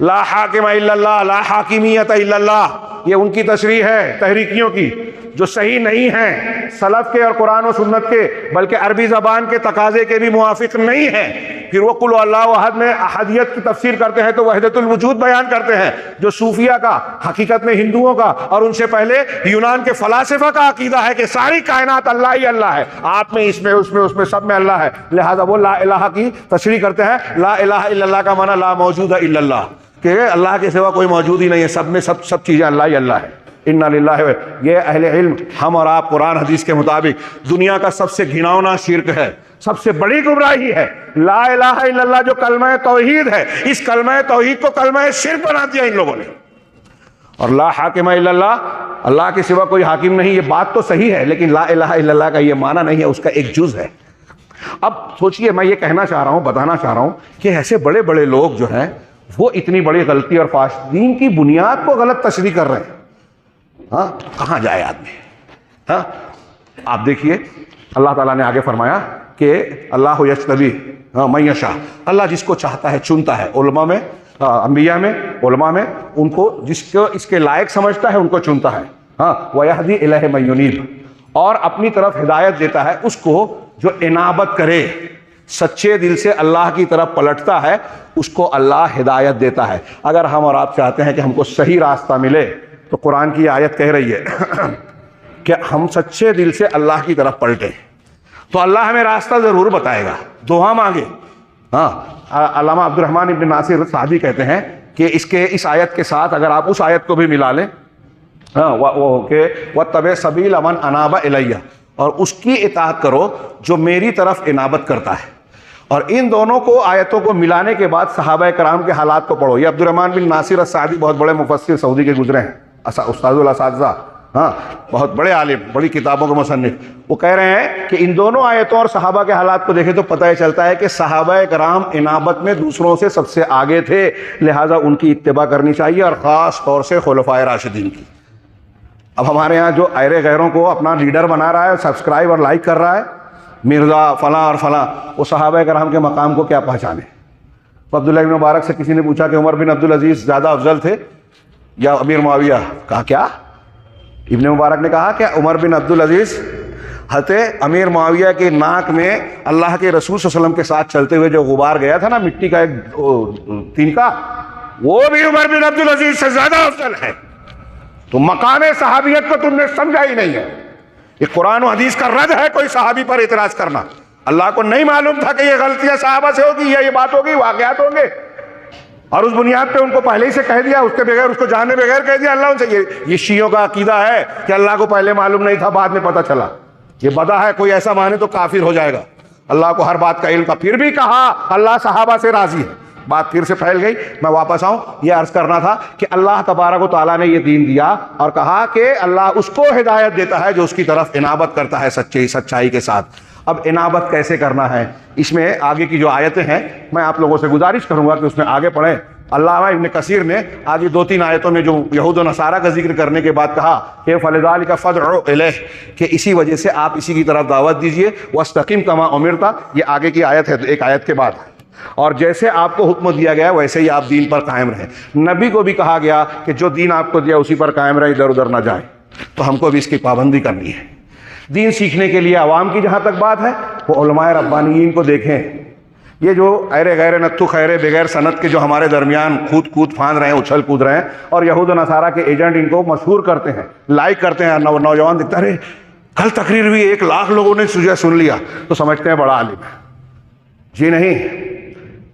لا حاکم الا اللہ، لا حاکمیت الا اللہ، یہ ان کی تشریح ہے تحریکیوں کی، جو صحیح نہیں ہے، سلف کے اور قرآن و سنت کے، بلکہ عربی زبان کے تقاضے کے بھی موافق نہیں ہے۔ پھر وہ قل اللہ احد میں احدیت کی تفسیر کرتے ہیں تو وحدت الوجود بیان کرتے ہیں، جو صوفیہ کا، حقیقت میں ہندوؤں کا اور ان سے پہلے یونان کے فلاسفہ کا عقیدہ ہے کہ ساری کائنات اللہ ہی اللہ ہے، آپ میں، اس میں، اس میں سب میں اللہ ہے، لہذا وہ لا الہ کی تشریح کرتے ہیں۔ لا الہ الا اللہ کا معنی لا موجود الا اللہ، کہ اللہ کے سوا کوئی موجود ہی نہیں ہے، سب میں سب چیزیں اللہ ہی اللہ ہے۔ انا للہ، یہ اہل علم، ہم اور آپ قرآن حدیث کے مطابق دنیا کا سب سے گھناؤنا شرک ہے، سب سے بڑی گمراہی ہے لا الہ الا اللہ، جو کلمہ توحید ہے، اس کلمہ توحید کو کلمہ شرک بنا دیا ان لوگوں نے۔ اور لا حاکم الا اللہ، اللہ کے سوا کوئی حاکم نہیں، یہ بات تو صحیح ہے، لیکن لا الہ الا اللہ کا یہ معنی نہیں ہے، اس کا ایک جز ہے۔ اب سوچئے، میں یہ کہنا چاہ رہا ہوں، بتانا چاہ رہا ہوں کہ ایسے بڑے بڑے لوگ جو ہیں وہ اتنی بڑی غلطی اور دین کی بنیاد کو غلط تشریح کر رہے ہیں۔ ہاں، کہاں جائے آدمی؟ ہاں، آپ دیکھیے اللہ تعالیٰ نے آگے فرمایا کہ اللہ یجتبی من یشاء، اللہ جس کو چاہتا ہے چنتا ہے، علماء میں، انبیاء میں، علماء میں، ان کو جس کو اس کے لائق سمجھتا ہے ان کو چنتا ہے۔ ہاں، وَيَهْدِي إِلَيْهِ مَن يُنِيبُ، اور اپنی طرف ہدایت دیتا ہے اس کو جو انابت کرے، سچے دل سے اللہ کی طرف پلٹتا ہے، اس کو اللہ ہدایت دیتا ہے۔ اگر ہم اور آپ چاہتے ہیں کہ ہم کو صحیح راستہ ملے تو قرآن کی آیت کہہ رہی ہے کہ ہم سچے دل سے اللہ کی طرف پلٹیں تو اللہ ہمیں راستہ ضرور بتائے گا، دعا مانگے۔ ہاں، علامہ عبد الرحمن ابن ناصر سعدی کہتے ہیں کہ اس آیت کے ساتھ اگر آپ اس آیت کو بھی ملا لیں، ہاں، کہ وَاتَّبِعْ سَبِيلَ مَنْ أَنَابَ إِلَيَّ، اور اس کی اطاعت کرو جو میری طرف انابت کرتا ہے۔ اور ان دونوں کو، آیتوں کو ملانے کے بعد صحابہ کرام کے حالات کو پڑھو۔ یہ عبد الرحمن بن ناصر السعدی بہت بڑے مفسر سعودی کے گزرے ہیں، استاد الاساتذہ، ہاں، بہت بڑے عالم، بڑی کتابوں کے مصنف۔ وہ کہہ رہے ہیں کہ ان دونوں آیتوں اور صحابہ کے حالات کو دیکھیں تو پتہ ہی چلتا ہے کہ صحابہ کرام انابت میں دوسروں سے سب سے آگے تھے، لہٰذا ان کی اتباع کرنی چاہیے، اور خاص طور سے خلفائے راشدین کی۔ اب ہمارے ہاں جو ایرے غیروں کو اپنا لیڈر بنا رہا ہے، سبسکرائب اور لائک کر رہا ہے، مرزا فلاں اور فلاں، وہ صحابہ کرام کے مقام کو کیا پہچانے؟ عبداللہ بن مبارک سے کسی نے پوچھا کہ عمر بن عبدالعزیز زیادہ افضل تھے یا امیر معاویہ؟ کہا کیا؟ ابن مبارک نے کہا کہ عمر بن عبدالعزیز حضرت امیر معاویہ کے ناک میں اللہ کے رسول صلی اللہ علیہ وسلم کے ساتھ چلتے ہوئے جو غبار گیا تھا نا، مٹی کا ایک تنکا، وہ بھی عمر بن عبدالعزیز سے زیادہ افضل ہے۔ تو مقام صحابیت کو تم نے سمجھا ہی نہیں ہے۔ یہ قرآن و حدیث کا رد ہے کوئی صحابی پر اعتراض کرنا۔ اللہ کو نہیں معلوم تھا کہ یہ غلطیاں صحابہ سے ہوگی یا یہ بات ہوگی، واقعات ہوں گے، اور اس بنیاد پہ ان کو پہلے ہی سے کہہ دیا، اس کے بغیر، اس کو جانے بغیر کہہ دیا اللہ ان سے۔ یہ شیعوں کا عقیدہ ہے کہ اللہ کو پہلے معلوم نہیں تھا، بعد میں پتہ چلا۔ یہ بدعہ ہے، کوئی ایسا مانے تو کافر ہو جائے گا۔ اللہ کو ہر بات کا علم تھا، پھر بھی کہا اللہ صحابہ سے راضی ہے۔ بات پھر سے پھیل گئی، میں واپس آؤں۔ یہ عرض کرنا تھا کہ اللہ تبارک و تعالیٰ نے یہ دین دیا اور کہا کہ اللہ اس کو ہدایت دیتا ہے جو اس کی طرف انابت کرتا ہے سچائی کے ساتھ۔ اب انابت کیسے کرنا ہے، اس میں آگے کی جو آیتیں ہیں میں آپ لوگوں سے گزارش کروں گا کہ اس میں آگے پڑھیں۔ علامہ ابن کثیر نے آگے 2-3 آیتوں میں جو یہود و نصارہ کا ذکر کرنے کے بعد کہا کہ فَلِذَٰلِكَ فَادْعُ إِلَيْهِ، کہ اسی وجہ سے آپ اسی کی طرف دعوت دیجئے، وَاسْتَقِمْ كَمَا أُمِرْتَ، یہ آگے کی آیت ہے ایک آیت کے بعد، اور جیسے آپ کو حکم دیا گیا ویسے ہی آپ دین پر قائم رہیں۔ نبی کو بھی کہا گیا کہ جو دین آپ کو دیا اسی پر قائم رہیں، ادھر ادھر نہ جائیں۔ تو ہم کو بھی اس کی پابندی کرنی ہے۔ دین سیکھنے کے لیے عوام کی جہاں تک بات ہے، وہ علماء ربانیین کو دیکھیں۔ یہ جو ایرے غیر نتھو خیرے بغیر سند کے جو ہمارے درمیان کود پھاند رہے ہیں، اچھل کود رہے ہیں، اور یہود و نصارہ کے ایجنٹ ان کو مشہور کرتے ہیں، لائک کرتے ہیں، نوجوان دکھتا ہے کل تقریر ہوئی 1 لاکھ لوگوں نے سن لیا تو سمجھتے ہیں بڑا عالم ہے۔ جی نہیں،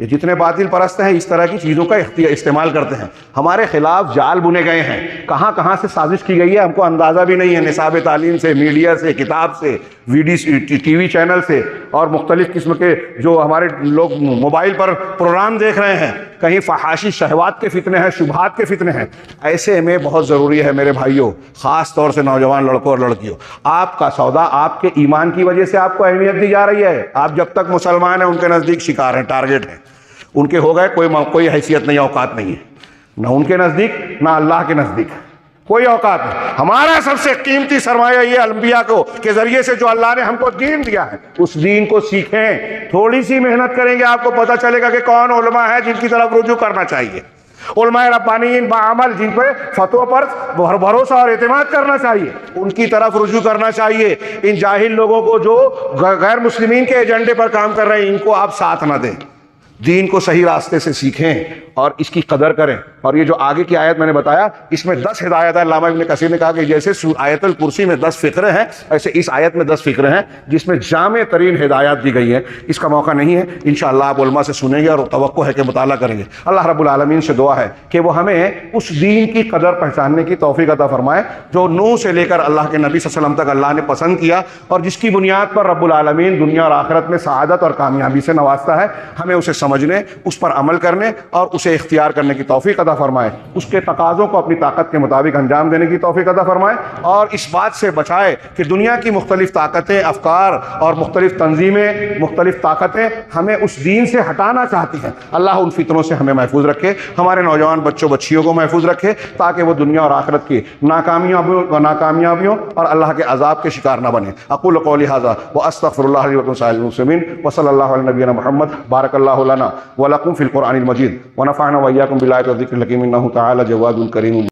یہ جتنے باطل پرست ہیں اس طرح کی چیزوں کا استعمال کرتے ہیں، ہمارے خلاف جال بنے گئے ہیں، کہاں کہاں سے سازش کی گئی ہے ہم کو اندازہ بھی نہیں ہے، نصاب تعلیم سے، میڈیا سے، کتاب سے، ٹی وی چینل سے، اور مختلف قسم کے جو ہمارے لوگ موبائل پر پروگرام دیکھ رہے ہیں، کہیں فحاشی شہوات کے فتنے ہیں، شبہات کے فتنے ہیں۔ ایسے میں بہت ضروری ہے میرے بھائیوں، خاص طور سے نوجوان لڑکوں اور لڑکیوں، آپ کا سودا آپ کے ایمان کی وجہ سے آپ کو اہمیت دی جا رہی ہے۔ آپ جب تک مسلمان ہیں ان کے نزدیک شکار ہیں، ٹارگٹ ہیں، ان کے ہو گئے کوئی حیثیت نہیں، اوقات نہیں ہے، نہ ان کے نزدیک نہ اللہ کے نزدیک کوئی اوقات نہیں۔ ہمارا سب سے قیمتی سرمایہ یہ انبیاء کو کے ذریعے سے جو اللہ نے ہم کو دین دیا ہے، اس دین کو سیکھیں، تھوڑی سی محنت کریں گے آپ کو پتہ چلے گا کہ کون علماء ہے جن کی طرف رجوع کرنا چاہیے، علماء ربانیین باعمل جن پہ فتویٰ پر بھروسہ اور اعتماد کرنا چاہیے، ان کی طرف رجوع کرنا چاہیے۔ ان جاہل لوگوں کو جو غیر مسلمین کے ایجنڈے پر کام کر رہے ہیں ان کو آپ ساتھ نہ دیں۔ دین کو صحیح راستے سے سیکھیں اور اس کی قدر کریں. اور یہ جو آگے کی آیت میں نے بتایا اس میں 10 ہدایت ہے. علامہ ابن کثیر نے کہا کہ جیسے آیت الکرسی میں 10 فقرے ہیں ایسے اس آیت میں 10 فقرے ہیں جس میں جامع ترین ہدایات دی گئی ہیں. اس کا موقع نہیں ہے، انشاءاللہ آپ علماء سے سنیں گے اور توقع ہے کہ مطالعہ کریں گے. اللہ رب العالمین سے دعا ہے کہ وہ ہمیں اس دین کی قدر پہچاننے کی توفیق عطا فرمائے جو نوح سے لے کر اللہ کے نبی صلی اللہ علیہ وسلم تک اللہ نے پسند کیا اور جس کی بنیاد پر رب العالمین دنیا اور آخرت میں سعادت اور کامیابی سے نوازتا ہے. ہمیں اسے سمجھنے، اس پر عمل کرنے اور اسے اختیار کرنے کی توفیق عطا فرمائے. اس کے تقاضوں کو اپنی طاقت کے مطابق انجام دینے کی توفیق عطا فرمائے اور اس بات سے بچائے کہ دنیا کی مختلف طاقتیں، افکار اور مختلف تنظیمیں، مختلف طاقتیں ہمیں اس دین سے ہٹانا چاہتی ہیں. اللہ ان فتنوں سے ہمیں محفوظ رکھے، ہمارے نوجوان بچوں بچیوں کو محفوظ رکھے تاکہ وہ دنیا اور آخرت کی ناکامیابیوں اور اللہ کے عذاب کے شکار نہ بنے. اقول قولی ھذا واستغفر اللہ لی ولکم سائر المسلمین وصلی اللہ علی نبینا محمد. بارک اللہ لنا ولکم فی القرآن المجید ونفعنا وإياكم بالآيات والذکر الحکیم انہ تعالی جواد کریم.